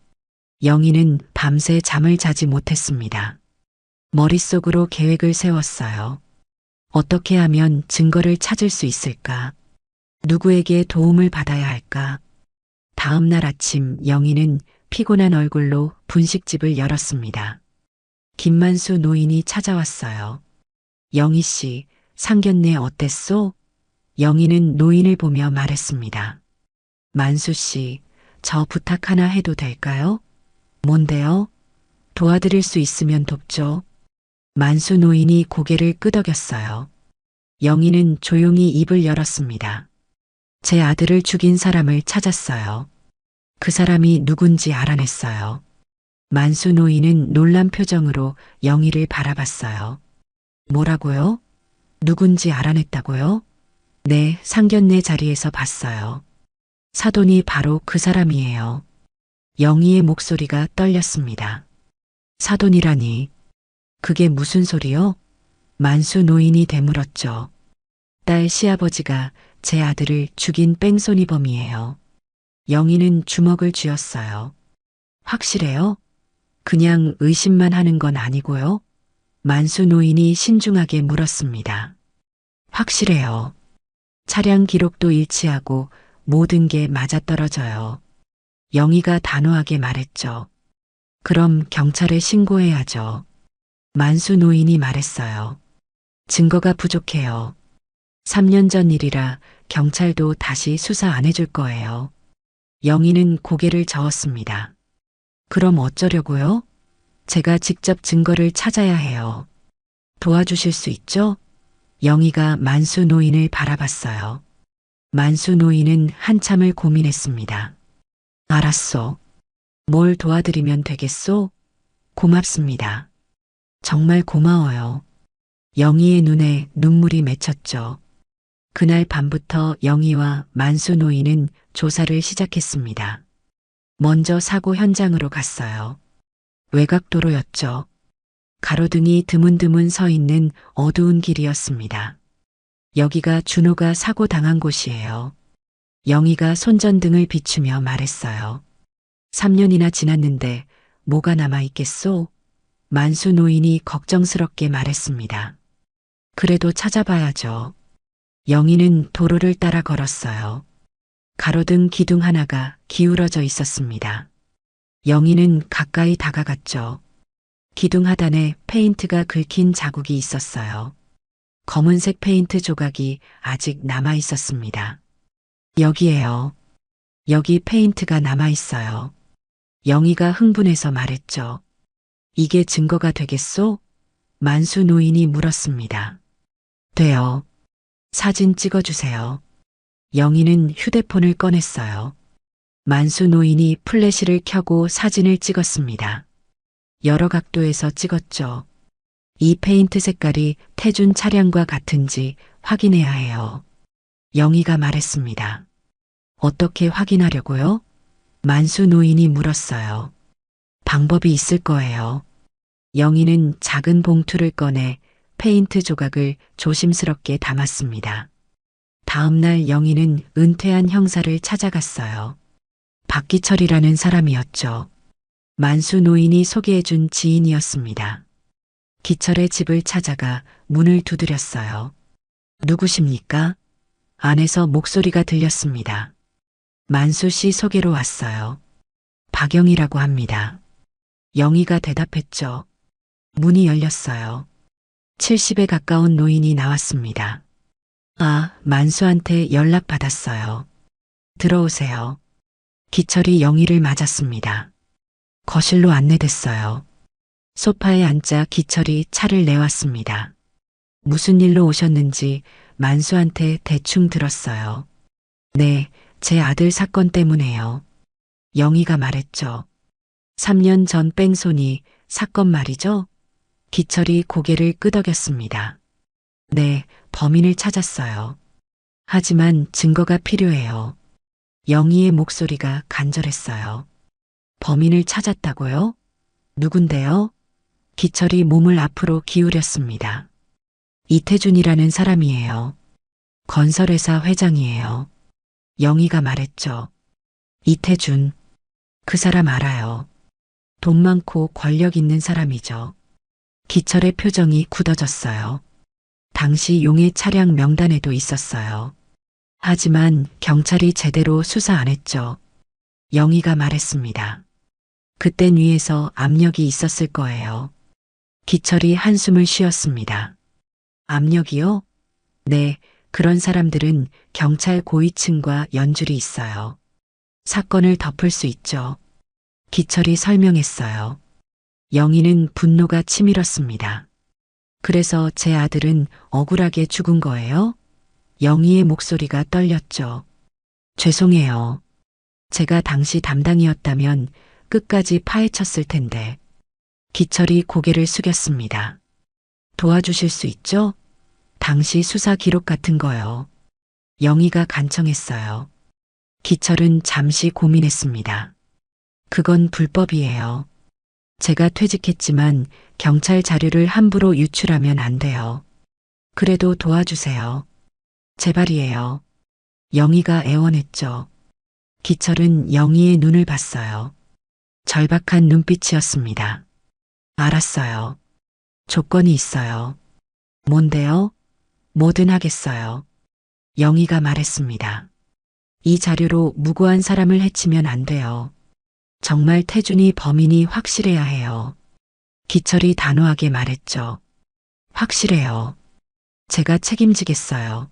영희는 밤새 잠을 자지 못했습니다. 머릿속으로 계획을 세웠어요. 어떻게 하면 증거를 찾을 수 있을까? 누구에게 도움을 받아야 할까? 다음 날 아침 영희는 피곤한 얼굴로 분식집을 열었습니다. 김만수 노인이 찾아왔어요. 영희 씨, 상견례 어땠소? 영희는 노인을 보며 말했습니다. 만수 씨, 저 부탁 하나 해도 될까요? 뭔데요? 도와드릴 수 있으면 돕죠. 만수 노인이 고개를 끄덕였어요. 영희는 조용히 입을 열었습니다. 제 아들을 죽인 사람을 찾았어요. 그 사람이 누군지 알아냈어요. 만수 노인은 놀란 표정으로 영희를 바라봤어요. 뭐라고요? 누군지 알아냈다고요? 네, 상견례 자리에서 봤어요. 사돈이 바로 그 사람이에요. 영희의 목소리가 떨렸습니다. 사돈이라니. 그게 무슨 소리요? 만수 노인이 되물었죠. 딸 시아버지가 제 아들을 죽인 뺑소니범이에요. 영희는 주먹을 쥐었어요. 확실해요? 그냥 의심만 하는 건 아니고요? 만수 노인이 신중하게 물었습니다. 확실해요. 차량 기록도 일치하고 모든 게 맞아떨어져요. 영희가 단호하게 말했죠. 그럼 경찰에 신고해야죠. 만수 노인이 말했어요. 증거가 부족해요. 3년 전 일이라 경찰도 다시 수사 안 해줄 거예요. 영희는 고개를 저었습니다. 그럼 어쩌려고요? 제가 직접 증거를 찾아야 해요. 도와주실 수 있죠? 영희가 만수 노인을 바라봤어요. 만수 노인은 한참을 고민했습니다. 알았어. 뭘 도와드리면 되겠소? 고맙습니다. 정말 고마워요. 영희의 눈에 눈물이 맺혔죠. 그날 밤부터 영희와 만수 노인은 조사를 시작했습니다. 먼저 사고 현장으로 갔어요. 외곽도로였죠. 가로등이 드문드문 서 있는 어두운 길이었습니다. 여기가 준호가 사고 당한 곳이에요. 영희가 손전등을 비추며 말했어요. 3년이나 지났는데 뭐가 남아있겠소? 만수 노인이 걱정스럽게 말했습니다. 그래도 찾아봐야죠. 영희는 도로를 따라 걸었어요. 가로등 기둥 하나가 기울어져 있었습니다. 영희는 가까이 다가갔죠. 기둥 하단에 페인트가 긁힌 자국이 있었어요. 검은색 페인트 조각이 아직 남아 있었습니다. 여기에요. 여기 페인트가 남아 있어요. 영희가 흥분해서 말했죠. 이게 증거가 되겠소? 만수 노인이 물었습니다. 돼요. 사진 찍어주세요. 영희는 휴대폰을 꺼냈어요. 만수 노인이 플래시를 켜고 사진을 찍었습니다. 여러 각도에서 찍었죠. 이 페인트 색깔이 태준 차량과 같은지 확인해야 해요. 영희가 말했습니다. 어떻게 확인하려고요? 만수 노인이 물었어요. 방법이 있을 거예요. 영희는 작은 봉투를 꺼내 페인트 조각을 조심스럽게 담았습니다. 다음 날 영희는 은퇴한 형사를 찾아갔어요. 박기철이라는 사람이었죠. 만수 노인이 소개해준 지인이었습니다. 기철의 집을 찾아가 문을 두드렸어요. 누구십니까? 안에서 목소리가 들렸습니다. 만수 씨 소개로 왔어요. 박영이라고 합니다. 영희가 대답했죠. 문이 열렸어요. 70에 가까운 노인이 나왔습니다. 아, 만수한테 연락받았어요. 들어오세요. 기철이 영희를 맞았습니다. 거실로 안내됐어요. 소파에 앉자 기철이 차를 내왔습니다. 무슨 일로 오셨는지 만수한테 대충 들었어요. 네, 제 아들 사건 때문에요. 영희가 말했죠. 3년 전 뺑소니 사건 말이죠? 기철이 고개를 끄덕였습니다. 네, 범인을 찾았어요. 하지만 증거가 필요해요. 영희의 목소리가 간절했어요. 범인을 찾았다고요? 누군데요? 기철이 몸을 앞으로 기울였습니다. 이태준이라는 사람이에요. 건설회사 회장이에요. 영희가 말했죠. 이태준, 그 사람 알아요. 돈 많고 권력 있는 사람이죠. 기철의 표정이 굳어졌어요. 당시 용의 차량 명단에도 있었어요. 하지만 경찰이 제대로 수사 안 했죠. 영희가 말했습니다. 그땐 위에서 압력이 있었을 거예요. 기철이 한숨을 쉬었습니다. 압력이요? 네, 그런 사람들은 경찰 고위층과 연줄이 있어요. 사건을 덮을 수 있죠. 기철이 설명했어요. 영희는 분노가 치밀었습니다. 그래서 제 아들은 억울하게 죽은 거예요? 영희의 목소리가 떨렸죠. 죄송해요. 제가 당시 담당이었다면 끝까지 파헤쳤을 텐데. 기철이 고개를 숙였습니다. 도와주실 수 있죠? 당시 수사 기록 같은 거요. 영희가 간청했어요. 기철은 잠시 고민했습니다. 그건 불법이에요. 제가 퇴직했지만 경찰 자료를 함부로 유출하면 안 돼요. 그래도 도와주세요. 제발이에요. 영희가 애원했죠. 기철은 영희의 눈을 봤어요. 절박한 눈빛이었습니다. 알았어요. 조건이 있어요. 뭔데요? 뭐든 하겠어요. 영희가 말했습니다. 이 자료로 무고한 사람을 해치면 안 돼요. 정말 태준이 범인이 확실해야 해요. 기철이 단호하게 말했죠. 확실해요. 제가 책임지겠어요.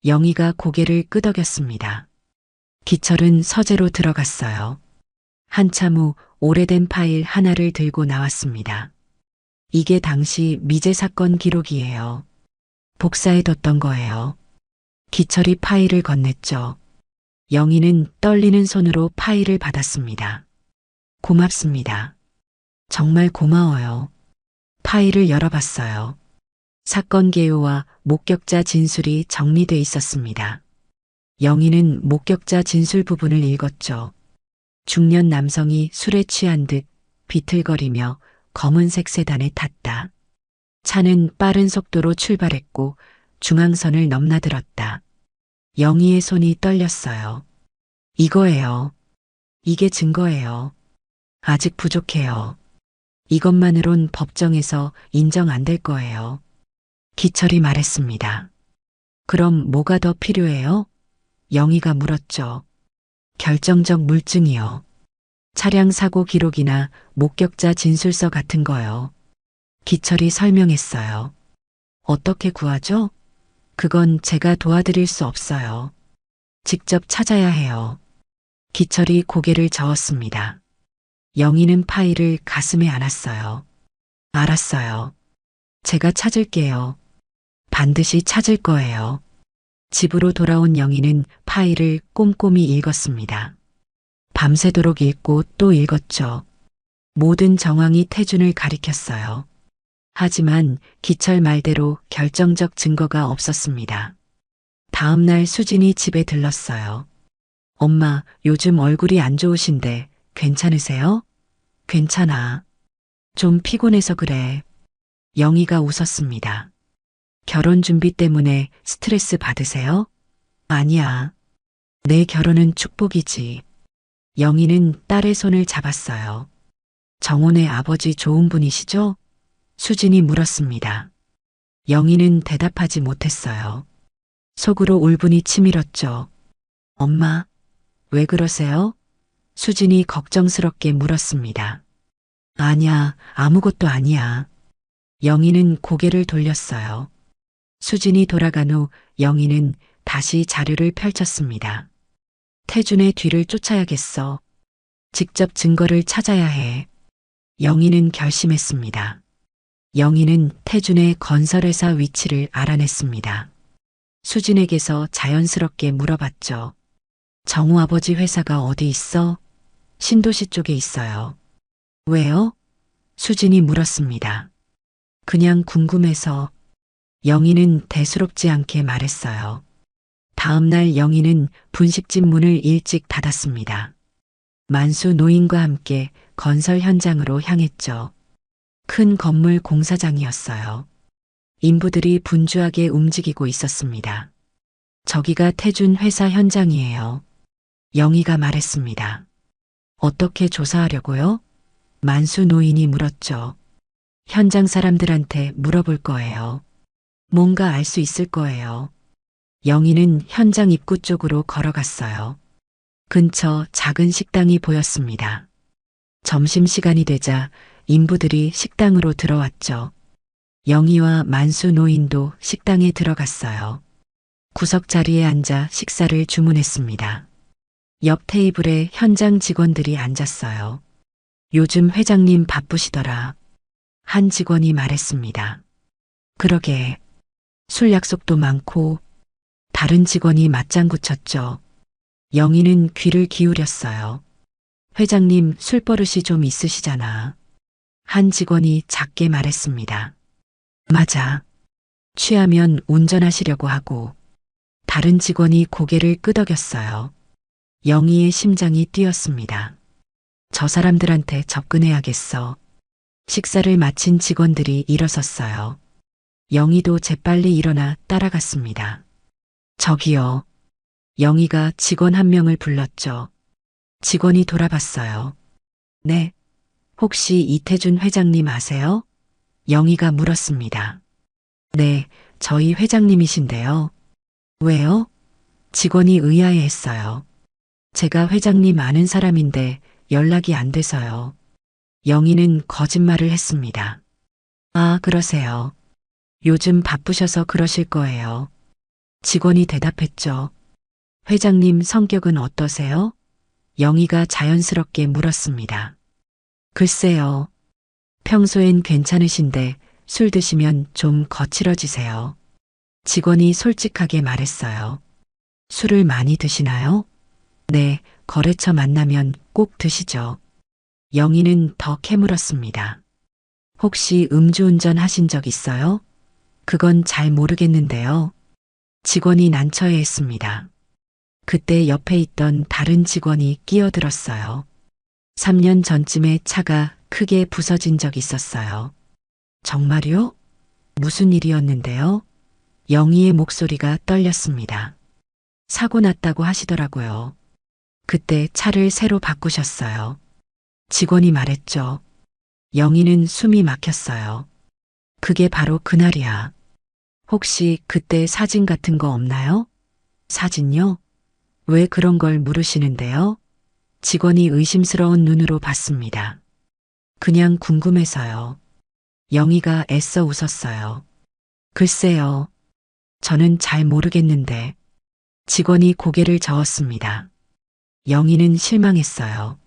영희가 고개를 끄덕였습니다. 기철은 서재로 들어갔어요. 한참 후 오래된 파일 하나를 들고 나왔습니다. 이게 당시 미제 사건 기록이에요. 복사해뒀던 거예요. 기철이 파일을 건넸죠. 영희는 떨리는 손으로 파일을 받았습니다. 고맙습니다. 정말 고마워요. 파일을 열어봤어요. 사건 개요와 목격자 진술이 정리돼 있었습니다. 영희는 목격자 진술 부분을 읽었죠. 중년 남성이 술에 취한 듯 비틀거리며 검은색 세단에 탔다. 차는 빠른 속도로 출발했고 중앙선을 넘나들었다. 영희의 손이 떨렸어요. 이거예요. 이게 증거예요. 아직 부족해요. 이것만으론 법정에서 인정 안 될 거예요. 기철이 말했습니다. 그럼 뭐가 더 필요해요? 영희가 물었죠. 결정적 물증이요. 차량 사고 기록이나 목격자 진술서 같은 거요. 기철이 설명했어요. 어떻게 구하죠? 그건 제가 도와드릴 수 없어요. 직접 찾아야 해요. 기철이 고개를 저었습니다. 영희는 파일을 가슴에 안았어요. 알았어요. 제가 찾을게요. 반드시 찾을 거예요. 집으로 돌아온 영희는 파일을 꼼꼼히 읽었습니다. 밤새도록 읽고 또 읽었죠. 모든 정황이 태준을 가리켰어요. 하지만 기철 말대로 결정적 증거가 없었습니다. 다음 날 수진이 집에 들렀어요. 엄마, 요즘 얼굴이 안 좋으신데 괜찮으세요? 괜찮아. 좀 피곤해서 그래. 영희가 웃었습니다. 결혼 준비 때문에 스트레스 받으세요? 아니야. 내 결혼은 축복이지. 영희는 딸의 손을 잡았어요. 정혼의 아버지 좋은 분이시죠? 수진이 물었습니다. 영희는 대답하지 못했어요. 속으로 울분이 치밀었죠. 엄마, 왜 그러세요? 수진이 걱정스럽게 물었습니다. 아니야, 아무것도 아니야. 영희는 고개를 돌렸어요. 수진이 돌아간 후 영희는 다시 자료를 펼쳤습니다. 태준의 뒤를 쫓아야겠어. 직접 증거를 찾아야 해. 영희는 결심했습니다. 영희는 태준의 건설회사 위치를 알아냈습니다. 수진에게서 자연스럽게 물어봤죠. 정우 아버지 회사가 어디 있어? 신도시 쪽에 있어요. 왜요? 수진이 물었습니다. 그냥 궁금해서. 영희는 대수롭지 않게 말했어요. 다음 날 영희는 분식집 문을 일찍 닫았습니다. 만수 노인과 함께 건설 현장으로 향했죠. 큰 건물 공사장이었어요. 인부들이 분주하게 움직이고 있었습니다. 저기가 태준 회사 현장이에요. 영희가 말했습니다. 어떻게 조사하려고요? 만수 노인이 물었죠. 현장 사람들한테 물어볼 거예요. 뭔가 알 수 있을 거예요. 영희는 현장 입구 쪽으로 걸어갔어요. 근처 작은 식당이 보였습니다. 점심시간이 되자 인부들이 식당으로 들어왔죠. 영희와 만수 노인도 식당에 들어갔어요. 구석 자리에 앉아 식사를 주문했습니다. 옆 테이블에 현장 직원들이 앉았어요. 요즘 회장님 바쁘시더라. 한 직원이 말했습니다. 그러게. 술 약속도 많고. 다른 직원이 맞장구 쳤죠. 영희는 귀를 기울였어요. 회장님 술버릇이 좀 있으시잖아. 한 직원이 작게 말했습니다. 맞아. 취하면 운전하시려고 하고. 다른 직원이 고개를 끄덕였어요. 영희의 심장이 뛰었습니다. 저 사람들한테 접근해야겠어. 식사를 마친 직원들이 일어섰어요. 영희도 재빨리 일어나 따라갔습니다. 저기요. 영희가 직원 한 명을 불렀죠. 직원이 돌아봤어요. 네. 혹시 이태준 회장님 아세요? 영희가 물었습니다. 네, 저희 회장님이신데요. 왜요? 직원이 의아해했어요. 제가 회장님 아는 사람인데 연락이 안 돼서요. 영희는 거짓말을 했습니다. 아, 그러세요. 요즘 바쁘셔서 그러실 거예요. 직원이 대답했죠. 회장님 성격은 어떠세요? 영희가 자연스럽게 물었습니다. 글쎄요. 평소엔 괜찮으신데 술 드시면 좀 거칠어지세요. 직원이 솔직하게 말했어요. 술을 많이 드시나요? 네, 거래처 만나면 꼭 드시죠. 영희는 더 캐물었습니다. 혹시 음주운전 하신 적 있어요? 그건 잘 모르겠는데요. 직원이 난처해했습니다. 그때 옆에 있던 다른 직원이 끼어들었어요. 3년 전쯤에 차가 크게 부서진 적 있었어요. 정말요? 무슨 일이었는데요? 영희의 목소리가 떨렸습니다. 사고 났다고 하시더라고요. 그때 차를 새로 바꾸셨어요. 직원이 말했죠. 영희는 숨이 막혔어요. 그게 바로 그날이야. 혹시 그때 사진 같은 거 없나요? 사진요? 왜 그런 걸 물으시는데요? 직원이 의심스러운 눈으로 봤습니다. 그냥 궁금해서요. 영희가 애써 웃었어요. 글쎄요. 저는 잘 모르겠는데. 직원이 고개를 저었습니다. 영희는 실망했어요.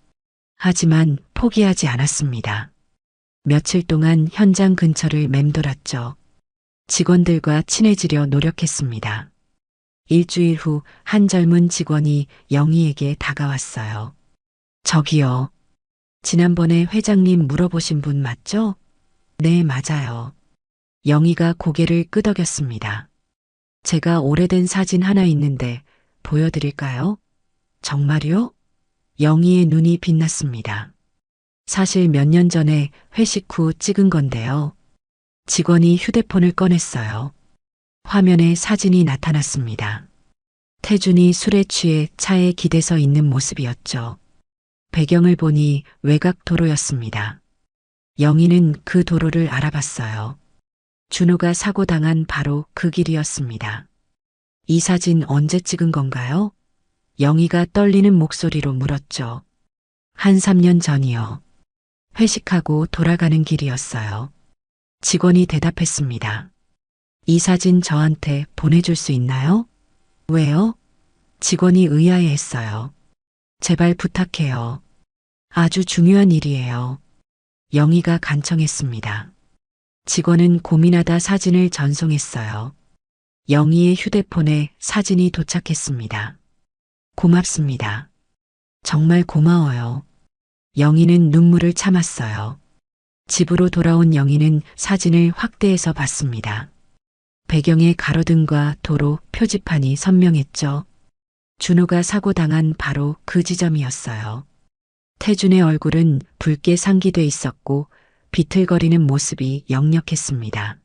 하지만 포기하지 않았습니다. 며칠 동안 현장 근처를 맴돌았죠. 직원들과 친해지려 노력했습니다. 일주일 후 한 젊은 직원이 영희에게 다가왔어요. 저기요. 지난번에 회장님 물어보신 분 맞죠? 네, 맞아요. 영희가 고개를 끄덕였습니다. 제가 오래된 사진 하나 있는데 보여드릴까요? 정말요? 영희의 눈이 빛났습니다. 사실 몇 년 전에 회식 후 찍은 건데요. 직원이 휴대폰을 꺼냈어요. 화면에 사진이 나타났습니다. 태준이 술에 취해 차에 기대서 있는 모습이었죠. 배경을 보니 외곽 도로였습니다. 영희는 그 도로를 알아봤어요. 준호가 사고 당한 바로 그 길이었습니다. 이 사진 언제 찍은 건가요? 영희가 떨리는 목소리로 물었죠. 한 3년 전이요. 회식하고 돌아가는 길이었어요. 직원이 대답했습니다. 이 사진 저한테 보내줄 수 있나요? 왜요? 직원이 의아해했어요. 제발 부탁해요. 아주 중요한 일이에요. 영희가 간청했습니다. 직원은 고민하다 사진을 전송했어요. 영희의 휴대폰에 사진이 도착했습니다. 고맙습니다. 정말 고마워요. 영희는 눈물을 참았어요. 집으로 돌아온 영희는 사진을 확대해서 봤습니다. 배경에 가로등과 도로 표지판이 선명했죠. 준호가 사고 당한 바로 그 지점이었어요. 태준의 얼굴은 붉게 상기돼 있었고 비틀거리는 모습이 역력했습니다.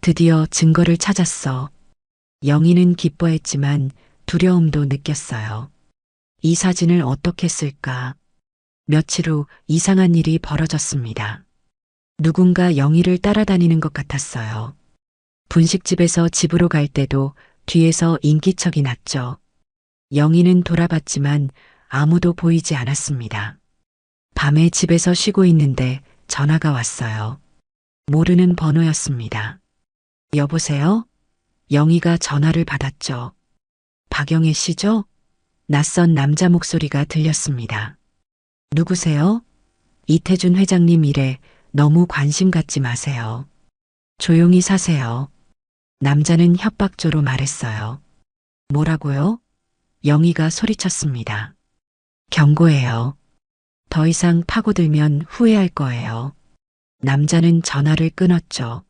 드디어 증거를 찾았어. 영희는 기뻐했지만 두려움도 느꼈어요. 이 사진을 어떻게 쓸까? 며칠 후 이상한 일이 벌어졌습니다. 누군가 영희를 따라다니는 것 같았어요. 분식집에서 집으로 갈 때도 뒤에서 인기척이 났죠. 영희는 돌아봤지만 아무도 보이지 않았습니다. 밤에 집에서 쉬고 있는데 전화가 왔어요. 모르는 번호였습니다. 여보세요? 영희가 전화를 받았죠. 박영애 씨죠? 낯선 남자 목소리가 들렸습니다. 누구세요? 이태준 회장님 일에 너무 관심 갖지 마세요. 조용히 사세요. 남자는 협박조로 말했어요. 뭐라고요? 영희가 소리쳤습니다. 경고해요. 더 이상 파고들면 후회할 거예요. 남자는 전화를 끊었죠.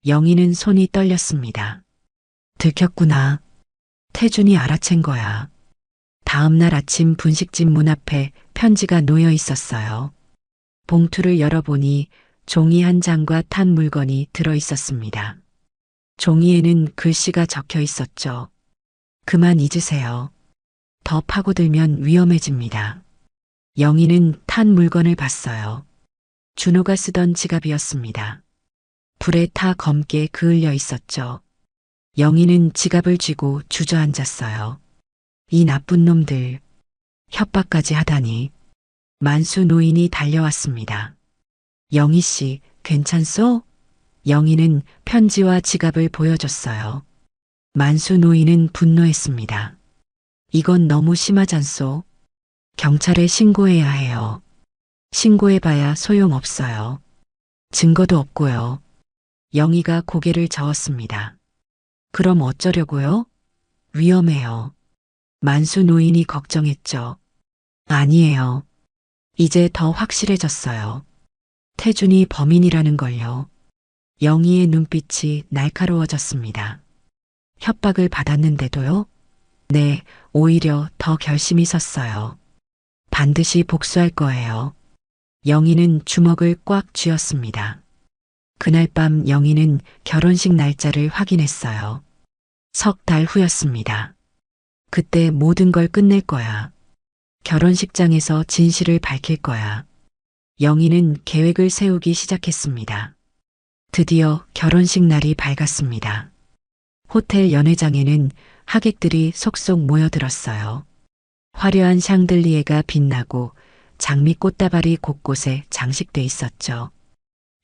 영희는 손이 떨렸습니다. 들켰구나. 태준이 알아챈 거야. 다음 날 아침 분식집 문 앞에 편지가 놓여 있었어요. 봉투를 열어보니 종이 한 장과 탄 물건이 들어 있었습니다. 종이에는 글씨가 적혀 있었죠. 그만 잊으세요. 더 파고들면 위험해집니다. 영희는 탄 물건을 봤어요. 준호가 쓰던 지갑이었습니다. 불에 타 검게 그을려 있었죠. 영희는 지갑을 쥐고 주저앉았어요. 이 나쁜 놈들, 협박까지 하다니. 만수 노인이 달려왔습니다. 영희 씨, 괜찮소? 영희는 편지와 지갑을 보여줬어요. 만수 노인은 분노했습니다. 이건 너무 심하잖소. 경찰에 신고해야 해요. 신고해봐야 소용없어요. 증거도 없고요. 영희가 고개를 저었습니다. 그럼 어쩌려고요? 위험해요. 만수 노인이 걱정했죠. 아니에요. 이제 더 확실해졌어요. 태준이 범인이라는 걸요. 영희의 눈빛이 날카로워졌습니다. 협박을 받았는데도요? 네, 오히려 더 결심이 섰어요. 반드시 복수할 거예요. 영희는 주먹을 꽉 쥐었습니다. 그날 밤 영희는 결혼식 날짜를 확인했어요. 석 달 후였습니다. 그때 모든 걸 끝낼 거야. 결혼식장에서 진실을 밝힐 거야. 영희는 계획을 세우기 시작했습니다. 드디어 결혼식 날이 밝았습니다. 호텔 연회장에는 하객들이 속속 모여들었어요. 화려한 샹들리에가 빛나고 장미 꽃다발이 곳곳에 장식돼 있었죠.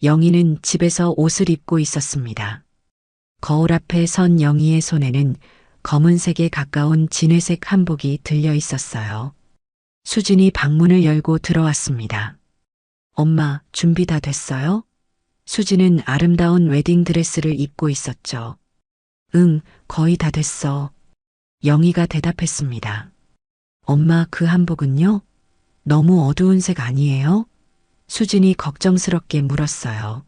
영희는 집에서 옷을 입고 있었습니다. 거울 앞에 선 영희의 손에는 검은색에 가까운 진회색 한복이 들려 있었어요. 수진이 방문을 열고 들어왔습니다. 엄마, 준비 다 됐어요? 수진은 아름다운 웨딩드레스를 입고 있었죠. 응, 거의 다 됐어. 영희가 대답했습니다. 엄마, 그 한복은요? 너무 어두운 색 아니에요? 수진이 걱정스럽게 물었어요.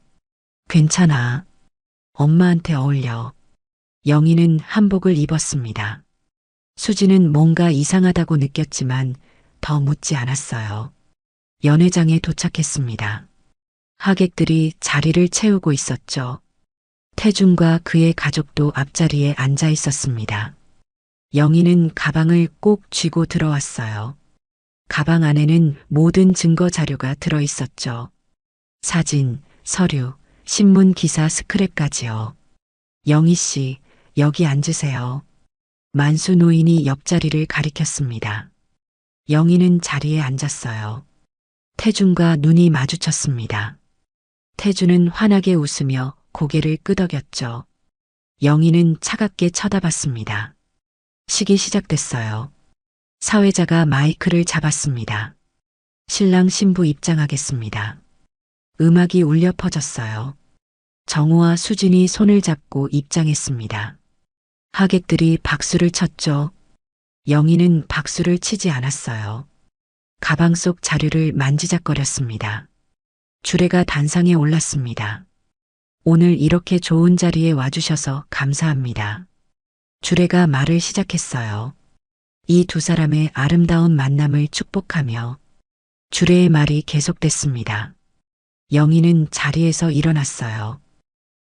괜찮아. 엄마한테 어울려. 영희는 한복을 입었습니다. 수진은 뭔가 이상하다고 느꼈지만 더 묻지 않았어요. 연회장에 도착했습니다. 하객들이 자리를 채우고 있었죠. 태준과 그의 가족도 앞자리에 앉아 있었습니다. 영희는 가방을 꼭 쥐고 들어왔어요. 가방 안에는 모든 증거 자료가 들어 있었죠. 사진, 서류, 신문 기사 스크랩까지요. 영희 씨, 여기 앉으세요. 만수 노인이 옆자리를 가리켰습니다. 영희는 자리에 앉았어요. 태준과 눈이 마주쳤습니다. 태준은 환하게 웃으며 고개를 끄덕였죠. 영희는 차갑게 쳐다봤습니다. 식이 시작됐어요. 사회자가 마이크를 잡았습니다. 신랑 신부 입장하겠습니다. 음악이 울려 퍼졌어요. 정우와 수진이 손을 잡고 입장했습니다. 하객들이 박수를 쳤죠. 영희는 박수를 치지 않았어요. 가방 속 자료를 만지작거렸습니다. 주례가 단상에 올랐습니다. 오늘 이렇게 좋은 자리에 와주셔서 감사합니다. 주례가 말을 시작했어요. 이 두 사람의 아름다운 만남을 축복하며 주례의 말이 계속됐습니다. 영희는 자리에서 일어났어요.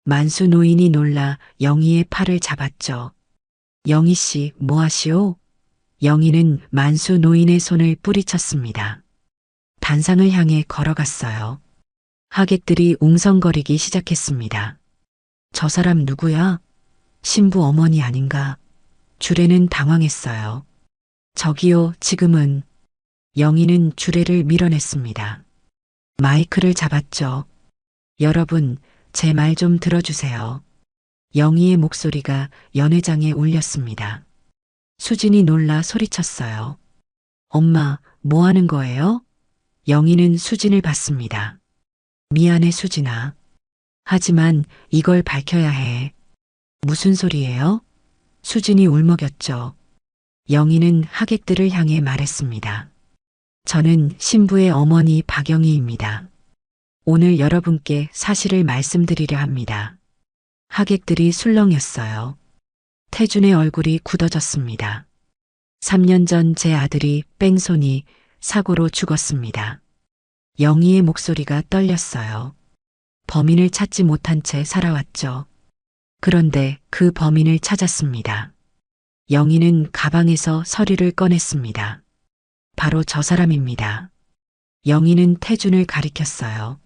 만수 노인이 놀라 영희의 팔을 잡았죠. 영희 씨, 뭐 하시오? 영희는 만수 노인의 손을 뿌리쳤습니다. 단상을 향해 걸어갔어요. 하객들이 웅성거리기 시작했습니다. 저 사람 누구야? 신부 어머니 아닌가? 주례는 당황했어요. 저기요, 지금은. 영희는 주례를 밀어냈습니다. 마이크를 잡았죠. 여러분, 제 말 좀 들어주세요. 영희의 목소리가 연회장에 울렸습니다. 수진이 놀라 소리쳤어요. 엄마, 뭐 하는 거예요? 영희는 수진을 봤습니다. 미안해, 수진아. 하지만 이걸 밝혀야 해. 무슨 소리예요? 수진이 울먹였죠. 영희는 하객들을 향해 말했습니다. 저는 신부의 어머니 박영희입니다. 오늘 여러분께 사실을 말씀드리려 합니다. 하객들이 술렁였어요. 태준의 얼굴이 굳어졌습니다. 3년 전 제 아들이 뺑소니 사고로 죽었습니다. 영희의 목소리가 떨렸어요. 범인을 찾지 못한 채 살아왔죠. 그런데 그 범인을 찾았습니다. 영희는 가방에서 서류를 꺼냈습니다. 바로 저 사람입니다. 영희는 태준을 가리켰어요.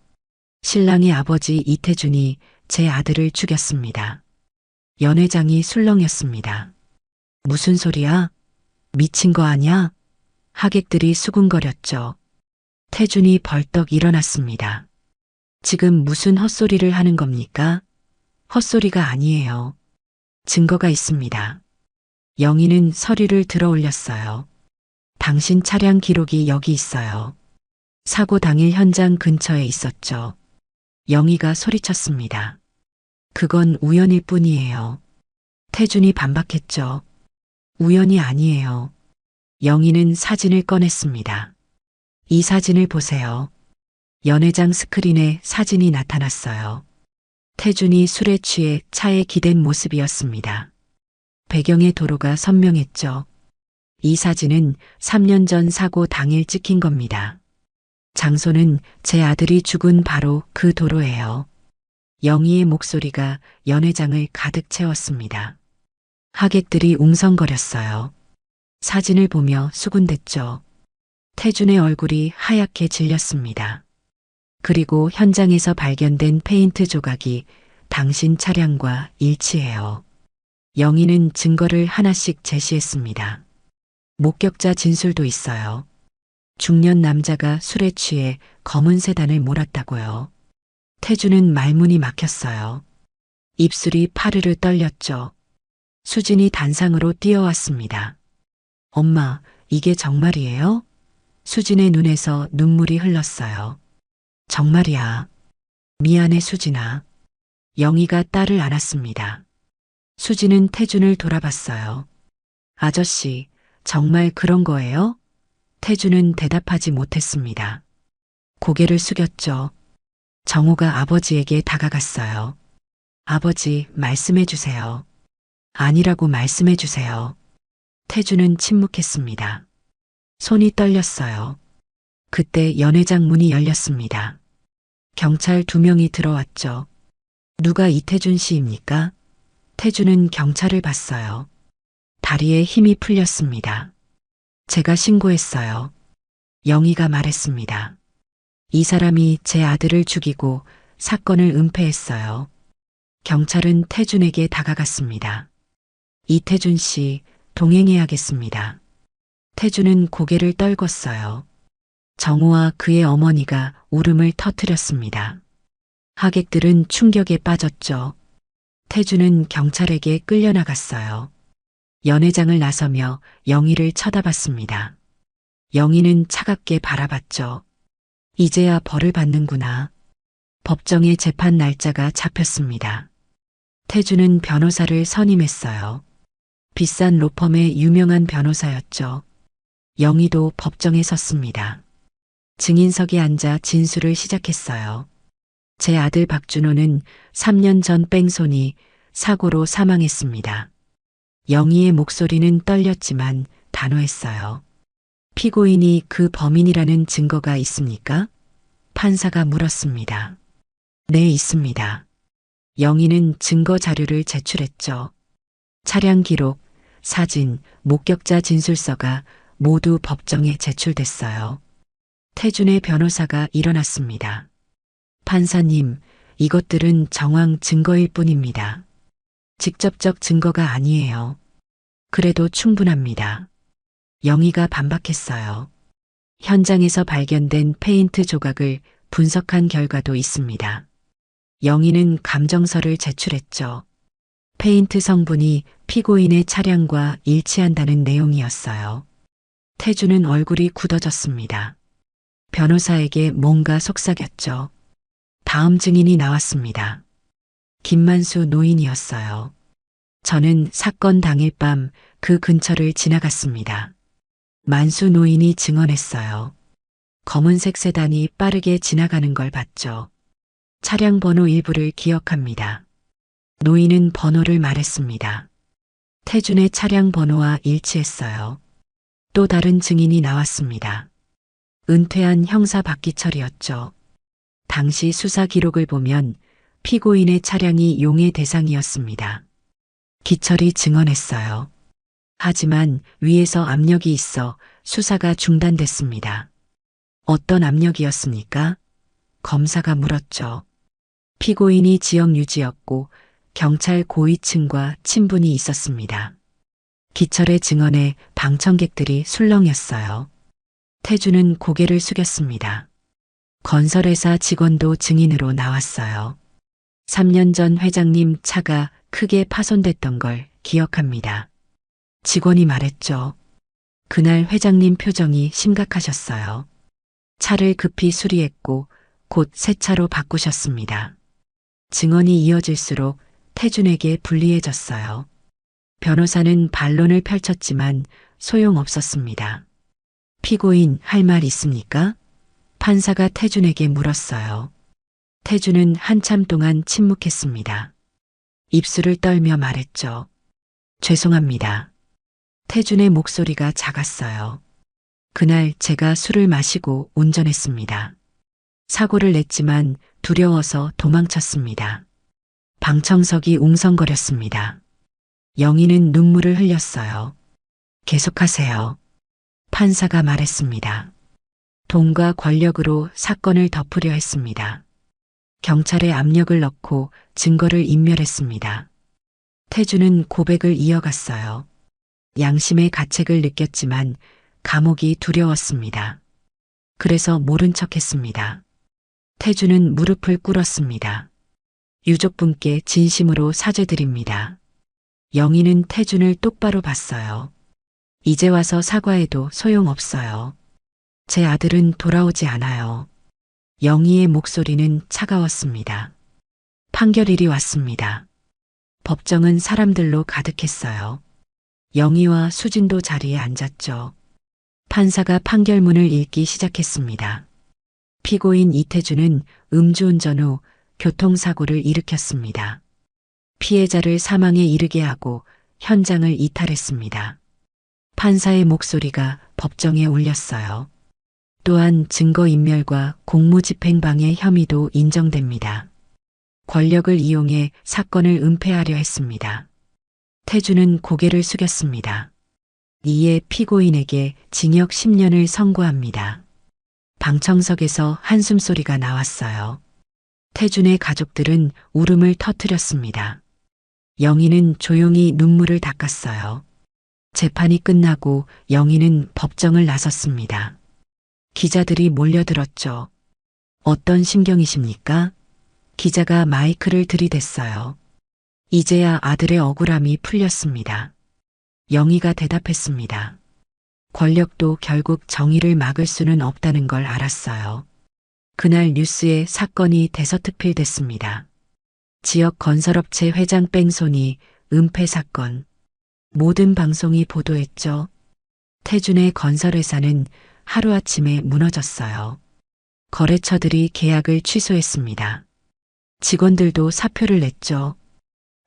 신랑의 아버지 이태준이 제 아들을 죽였습니다. 연 회장이 술렁였습니다. 무슨 소리야? 미친 거 아냐? 하객들이 수군거렸죠. 태준이 벌떡 일어났습니다. 지금 무슨 헛소리를 하는 겁니까? 헛소리가 아니에요. 증거가 있습니다. 영희는 서류를 들어 올렸어요. 당신 차량 기록이 여기 있어요. 사고 당일 현장 근처에 있었죠. 영희가 소리쳤습니다. 그건 우연일 뿐이에요. 태준이 반박했죠. 우연이 아니에요. 영희는 사진을 꺼냈습니다. 이 사진을 보세요. 연회장 스크린에 사진이 나타났어요. 태준이 술에 취해 차에 기댄 모습이었습니다. 배경의 도로가 선명했죠. 이 사진은 3년 전 사고 당일 찍힌 겁니다. 장소는 제 아들이 죽은 바로 그 도로예요. 영희의 목소리가 연회장을 가득 채웠습니다. 하객들이 웅성거렸어요. 사진을 보며 수군댔죠. 태준의 얼굴이 하얗게 질렸습니다. 그리고 현장에서 발견된 페인트 조각이 당신 차량과 일치해요. 영희는 증거를 하나씩 제시했습니다. 목격자 진술도 있어요. 중년 남자가 술에 취해 검은 세단을 몰았다고요. 태준은 말문이 막혔어요. 입술이 파르르 떨렸죠. 수진이 단상으로 뛰어왔습니다. 엄마, 이게 정말이에요? 수진의 눈에서 눈물이 흘렀어요. 정말이야. 미안해, 수진아. 영희가 딸을 안았습니다. 수진은 태준을 돌아봤어요. 아저씨, 정말 그런 거예요? 태준은 대답하지 못했습니다. 고개를 숙였죠. 정호가 아버지에게 다가갔어요. 아버지, 말씀해 주세요. 아니라고 말씀해 주세요. 태준은 침묵했습니다. 손이 떨렸어요. 그때 연회장 문이 열렸습니다. 경찰 2명이 들어왔죠. 누가 이태준 씨입니까? 태준은 경찰을 봤어요. 다리에 힘이 풀렸습니다. 제가 신고했어요. 영희가 말했습니다. 이 사람이 제 아들을 죽이고 사건을 은폐했어요. 경찰은 태준에게 다가갔습니다. 이태준 씨, 동행해야겠습니다. 태준은 고개를 떨궜어요. 정호와 그의 어머니가 울음을 터뜨렸습니다. 하객들은 충격에 빠졌죠. 태준은 경찰에게 끌려나갔어요. 연회장을 나서며 영희를 쳐다봤습니다. 영희는 차갑게 바라봤죠. 이제야 벌을 받는구나. 법정의 재판 날짜가 잡혔습니다. 태준은 변호사를 선임했어요. 비싼 로펌의 유명한 변호사였죠. 영희도 법정에 섰습니다. 증인석에 앉아 진술을 시작했어요. 제 아들 박준호는 3년 전 뺑소니 사고로 사망했습니다. 영희의 목소리는 떨렸지만 단호했어요. 피고인이 그 범인이라는 증거가 있습니까? 판사가 물었습니다. 네, 있습니다. 영희는 증거 자료를 제출했죠. 차량 기록, 사진, 목격자 진술서가 모두 법정에 제출됐어요. 태준의 변호사가 일어났습니다. 판사님, 이것들은 정황 증거일 뿐입니다. 직접적 증거가 아니에요. 그래도 충분합니다. 영희가 반박했어요. 현장에서 발견된 페인트 조각을 분석한 결과도 있습니다. 영희는 감정서를 제출했죠. 페인트 성분이 피고인의 차량과 일치한다는 내용이었어요. 태준은 얼굴이 굳어졌습니다. 변호사에게 뭔가 속삭였죠. 다음 증인이 나왔습니다. 김만수 노인이었어요. 저는 사건 당일 밤 그 근처를 지나갔습니다. 만수 노인이 증언했어요. 검은색 세단이 빠르게 지나가는 걸 봤죠. 차량 번호 일부를 기억합니다. 노인은 번호를 말했습니다. 태준의 차량 번호와 일치했어요. 또 다른 증인이 나왔습니다. 은퇴한 형사 박기철이었죠. 당시 수사 기록을 보면 피고인의 차량이 용의 대상이었습니다. 기철이 증언했어요. 하지만 위에서 압력이 있어 수사가 중단됐습니다. 어떤 압력이었습니까? 검사가 물었죠. 피고인이 지역 유지였고 경찰 고위층과 친분이 있었습니다. 기철의 증언에 방청객들이 술렁였어요. 태주는 고개를 숙였습니다. 건설회사 직원도 증인으로 나왔어요. 3년 전 회장님 차가 크게 파손됐던 걸 기억합니다. 직원이 말했죠. 그날 회장님 표정이 심각하셨어요. 차를 급히 수리했고 곧 새 차로 바꾸셨습니다. 증언이 이어질수록 태준에게 불리해졌어요. 변호사는 반론을 펼쳤지만 소용없었습니다. 피고인 할 말 있습니까? 판사가 태준에게 물었어요. 태준은 한참 동안 침묵했습니다. 입술을 떨며 말했죠. 죄송합니다. 태준의 목소리가 작았어요. 그날 제가 술을 마시고 운전했습니다. 사고를 냈지만 두려워서 도망쳤습니다. 방청석이 웅성거렸습니다. 영희는 눈물을 흘렸어요. 계속하세요. 판사가 말했습니다. 돈과 권력으로 사건을 덮으려 했습니다. 경찰에 압력을 넣고 증거를 인멸했습니다. 태주는 고백을 이어갔어요. 양심의 가책을 느꼈지만 감옥이 두려웠습니다. 그래서 모른 척했습니다. 태주는 무릎을 꿇었습니다. 유족분께 진심으로 사죄드립니다. 영희는 태준을 똑바로 봤어요. 이제 와서 사과해도 소용없어요. 제 아들은 돌아오지 않아요. 영희의 목소리는 차가웠습니다. 판결일이 왔습니다. 법정은 사람들로 가득했어요. 영희와 수진도 자리에 앉았죠. 판사가 판결문을 읽기 시작했습니다. 피고인 이태준은 음주운전 후 교통사고를 일으켰습니다. 피해자를 사망에 이르게 하고 현장을 이탈했습니다. 판사의 목소리가 법정에 울렸어요. 또한 증거인멸과 공무집행방해 혐의도 인정됩니다. 권력을 이용해 사건을 은폐하려 했습니다. 태주는 고개를 숙였습니다. 이에 피고인에게 징역 10년을 선고합니다. 방청석에서 한숨소리가 나왔어요. 태준의 가족들은 울음을 터뜨렸습니다. 영희는 조용히 눈물을 닦았어요. 재판이 끝나고 영희는 법정을 나섰습니다. 기자들이 몰려들었죠. 어떤 심경이십니까? 기자가 마이크를 들이댔어요. 이제야 아들의 억울함이 풀렸습니다. 영희가 대답했습니다. 권력도 결국 정의를 막을 수는 없다는 걸 알았어요. 그날 뉴스에 사건이 대서특필됐습니다. 지역 건설업체 회장 뺑소니, 은폐 사건. 모든 방송이 보도했죠. 태준의 건설회사는 하루아침에 무너졌어요. 거래처들이 계약을 취소했습니다. 직원들도 사표를 냈죠.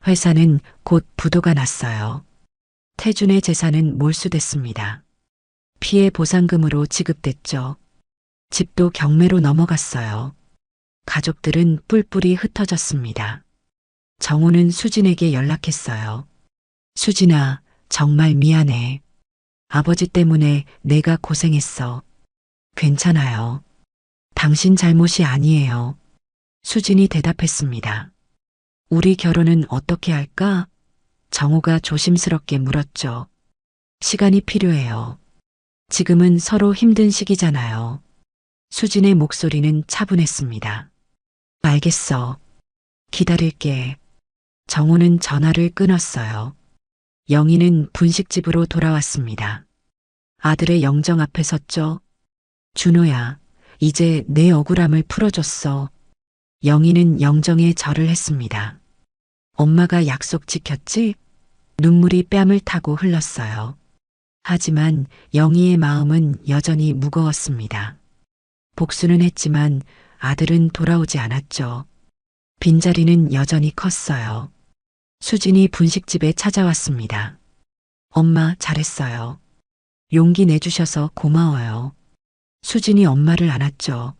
회사는 곧 부도가 났어요. 태준의 재산은 몰수됐습니다. 피해 보상금으로 지급됐죠. 집도 경매로 넘어갔어요. 가족들은 뿔뿔이 흩어졌습니다. 정호는 수진에게 연락했어요. 수진아, 정말 미안해. 아버지 때문에 내가 고생했어. 괜찮아요. 당신 잘못이 아니에요. 수진이 대답했습니다. 우리 결혼은 어떻게 할까? 정호가 조심스럽게 물었죠. 시간이 필요해요. 지금은 서로 힘든 시기잖아요. 수진의 목소리는 차분했습니다. 알겠어. 기다릴게. 정호는 전화를 끊었어요. 영희는 분식집으로 돌아왔습니다. 아들의 영정 앞에 섰죠. 준호야, 이제 내 억울함을 풀어줬어. 영희는 영정에 절을 했습니다. 엄마가 약속 지켰지? 눈물이 뺨을 타고 흘렀어요. 하지만 영희의 마음은 여전히 무거웠습니다. 복수는 했지만 아들은 돌아오지 않았죠. 빈자리는 여전히 컸어요. 수진이 분식집에 찾아왔습니다. 엄마 잘했어요. 용기 내주셔서 고마워요. 수진이 엄마를 안았죠.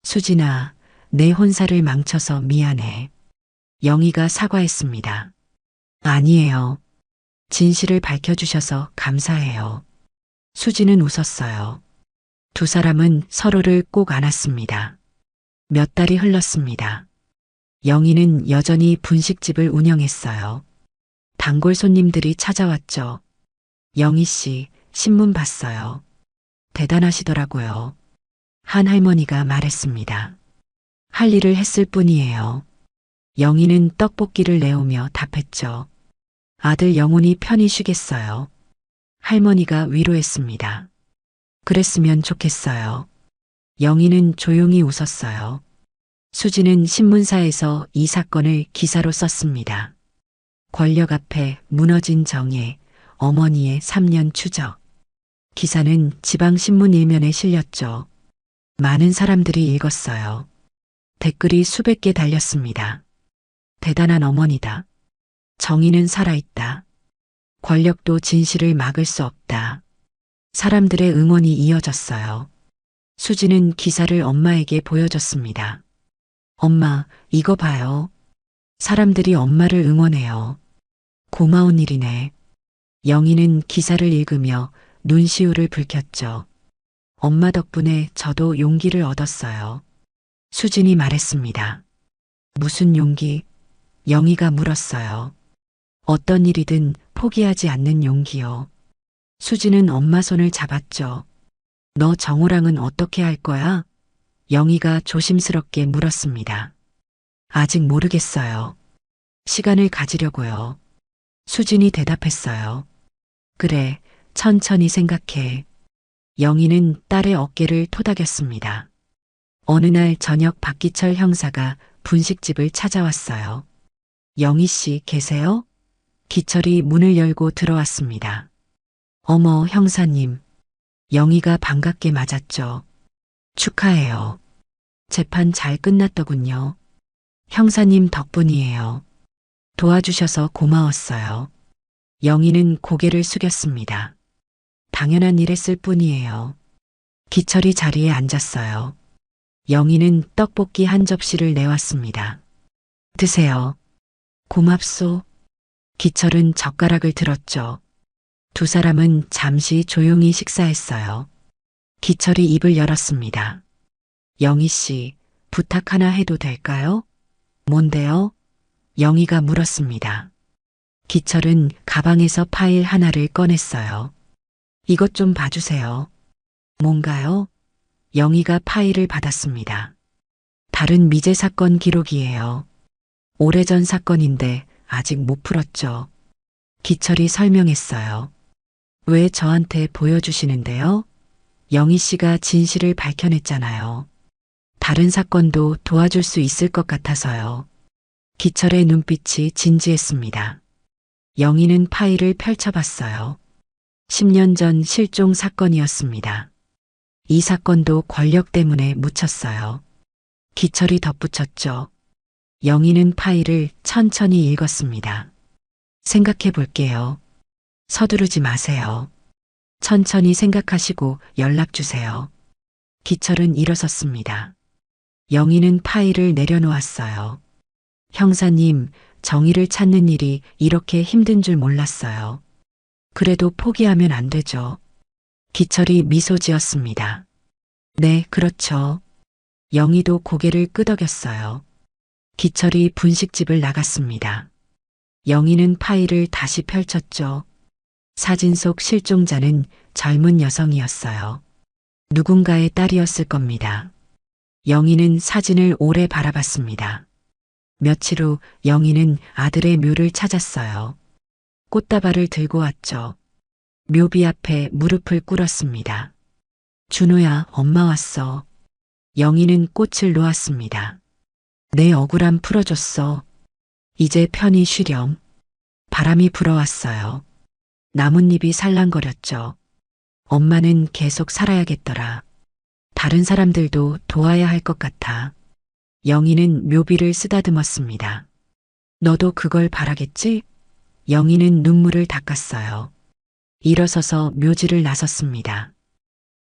수진아, 내 혼사를 망쳐서 미안해. 영희가 사과했습니다. 아니에요. 진실을 밝혀주셔서 감사해요. 수진은 웃었어요. 두 사람은 서로를 꼭 안았습니다. 몇 달이 흘렀습니다. 영희는 여전히 분식집을 운영했어요. 단골 손님들이 찾아왔죠. 영희 씨, 신문 봤어요. 대단하시더라고요. 한 할머니가 말했습니다. 할 일을 했을 뿐이에요. 영희는 떡볶이를 내오며 답했죠. 아들 영훈이 편히 쉬겠어요. 할머니가 위로했습니다. 그랬으면 좋겠어요. 영희는 조용히 웃었어요. 수지는 신문사에서 이 사건을 기사로 썼습니다. 권력 앞에 무너진 정예, 어머니의 3년 추적. 기사는 지방신문 일면에 실렸죠. 많은 사람들이 읽었어요. 댓글이 수백 개 달렸습니다. 대단한 어머니다. 정의는 살아있다. 권력도 진실을 막을 수 없다. 사람들의 응원이 이어졌어요. 수지는 기사를 엄마에게 보여줬습니다. 엄마, 이거 봐요. 사람들이 엄마를 응원해요. 고마운 일이네. 영희는 기사를 읽으며 눈시울을 붉혔죠. 엄마 덕분에 저도 용기를 얻었어요. 수진이 말했습니다. 무슨 용기? 영희가 물었어요. 어떤 일이든 포기하지 않는 용기요. 수진은 엄마 손을 잡았죠. 너 정우랑은 어떻게 할 거야? 영희가 조심스럽게 물었습니다. 아직 모르겠어요. 시간을 가지려고요. 수진이 대답했어요. 그래, 천천히 생각해. 영희는 딸의 어깨를 토닥였습니다. 어느 날 저녁 박기철 형사가 분식집을 찾아왔어요. 영희 씨 계세요? 기철이 문을 열고 들어왔습니다. 어머, 형사님. 영희가 반갑게 맞았죠. 축하해요. 재판 잘 끝났더군요. 형사님 덕분이에요. 도와주셔서 고마웠어요. 영희는 고개를 숙였습니다. 당연한 일했을 뿐이에요. 기철이 자리에 앉았어요. 영희는 떡볶이 한 접시를 내왔습니다. 드세요. 고맙소. 기철은 젓가락을 들었죠. 두 사람은 잠시 조용히 식사했어요. 기철이 입을 열었습니다. 영희 씨, 부탁 하나 해도 될까요? 뭔데요? 영희가 물었습니다. 기철은 가방에서 파일 하나를 꺼냈어요. 이것 좀 봐주세요. 뭔가요? 영희가 파일을 받았습니다. 다른 미제 사건 기록이에요. 오래전 사건인데 아직 못 풀었죠. 기철이 설명했어요. 왜 저한테 보여주시는데요? 영희 씨가 진실을 밝혀냈잖아요. 다른 사건도 도와줄 수 있을 것 같아서요. 기철의 눈빛이 진지했습니다. 영희는 파일을 펼쳐봤어요. 10년 전 실종 사건이었습니다. 이 사건도 권력 때문에 묻혔어요. 기철이 덧붙였죠. 영희는 파일을 천천히 읽었습니다. 생각해 볼게요. 서두르지 마세요. 천천히 생각하시고 연락 주세요. 기철은 일어섰습니다. 영희는 파일을 내려놓았어요. 형사님, 정의를 찾는 일이 이렇게 힘든 줄 몰랐어요. 그래도 포기하면 안 되죠. 기철이 미소 지었습니다. 네, 그렇죠. 영희도 고개를 끄덕였어요. 기철이 분식집을 나갔습니다. 영희는 파일을 다시 펼쳤죠. 사진 속 실종자는 젊은 여성이었어요. 누군가의 딸이었을 겁니다. 영희는 사진을 오래 바라봤습니다. 며칠 후 영희는 아들의 묘를 찾았어요. 꽃다발을 들고 왔죠. 묘비 앞에 무릎을 꿇었습니다. 준호야, 엄마 왔어. 영희는 꽃을 놓았습니다. 내 억울함 풀어줬어. 이제 편히 쉬렴. 바람이 불어왔어요. 나뭇잎이 살랑거렸죠. 엄마는 계속 살아야겠더라. 다른 사람들도 도와야 할 것 같아. 영희는 묘비를 쓰다듬었습니다. 너도 그걸 바라겠지? 영희는 눈물을 닦았어요. 일어서서 묘지를 나섰습니다.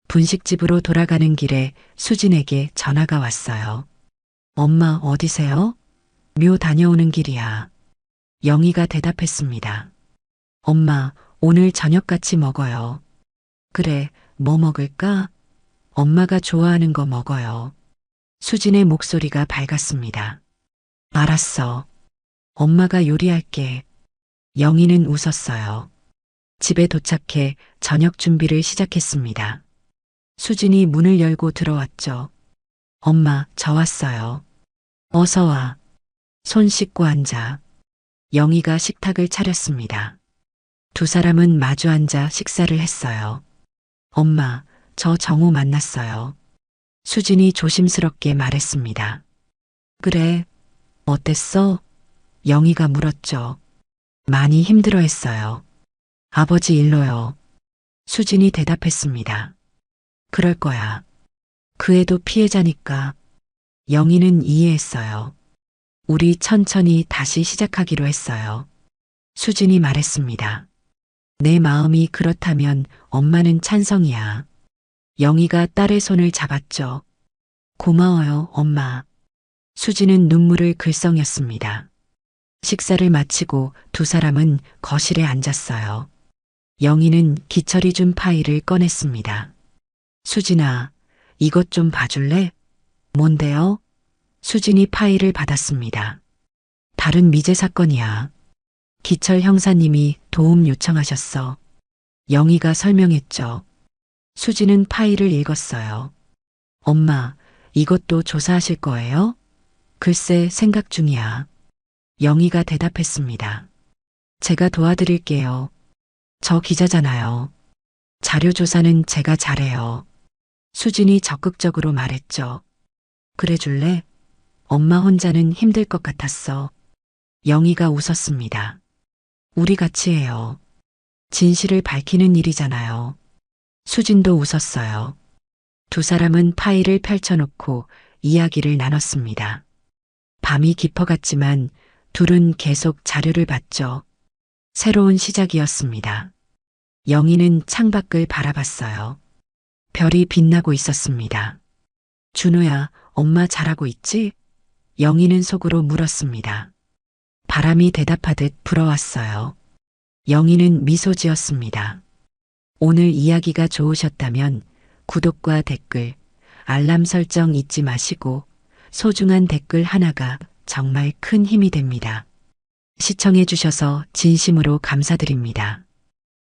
분식집으로 돌아가는 길에 수진에게 전화가 왔어요. 엄마 어디세요? 묘 다녀오는 길이야. 영희가 대답했습니다. 엄마, 오늘 저녁 같이 먹어요. 그래, 뭐 먹을까? 엄마가 좋아하는 거 먹어요. 수진의 목소리가 밝았습니다. 알았어. 엄마가 요리할게. 영희는 웃었어요. 집에 도착해 저녁 준비를 시작했습니다. 수진이 문을 열고 들어왔죠. 엄마, 저 왔어요. 어서 와. 손 씻고 앉아. 영희가 식탁을 차렸습니다. 두 사람은 마주 앉아 식사를 했어요. 엄마, 저 정우 만났어요. 수진이 조심스럽게 말했습니다. 그래, 어땠어? 영희가 물었죠. 많이 힘들어했어요. 아버지 일로요. 수진이 대답했습니다. 그럴 거야. 그 애도 피해자니까. 영희는 이해했어요. 우리 천천히 다시 시작하기로 했어요. 수진이 말했습니다. 내 마음이 그렇다면 엄마는 찬성이야. 영희가 딸의 손을 잡았죠. 고마워요, 엄마. 수진은 눈물을 글썽였습니다. 식사를 마치고 두 사람은 거실에 앉았어요. 영희는 기철이 준 파일을 꺼냈습니다. 수진아, 이것 좀 봐줄래? 뭔데요? 수진이 파일을 받았습니다. 다른 미제 사건이야. 기철 형사님이 도움 요청하셨어. 영희가 설명했죠. 수진은 파일을 읽었어요. 엄마, 이것도 조사하실 거예요? 글쎄, 생각 중이야. 영희가 대답했습니다. 제가 도와드릴게요. 저 기자잖아요. 자료 조사는 제가 잘해요. 수진이 적극적으로 말했죠. 그래 줄래? 엄마 혼자는 힘들 것 같았어. 영희가 웃었습니다. 우리 같이 해요. 진실을 밝히는 일이잖아요. 수진도 웃었어요. 두 사람은 파일을 펼쳐놓고 이야기를 나눴습니다. 밤이 깊어갔지만 둘은 계속 자료를 봤죠. 새로운 시작이었습니다. 영희는 창밖을 바라봤어요. 별이 빛나고 있었습니다. 준우야, 엄마 잘하고 있지? 영희는 속으로 물었습니다. 바람이 대답하듯 불어왔어요. 영희는 미소 지었습니다. 오늘 이야기가 좋으셨다면 구독과 댓글, 알람 설정 잊지 마시고 소중한 댓글 하나가 정말 큰 힘이 됩니다. 시청해 주셔서 진심으로 감사드립니다.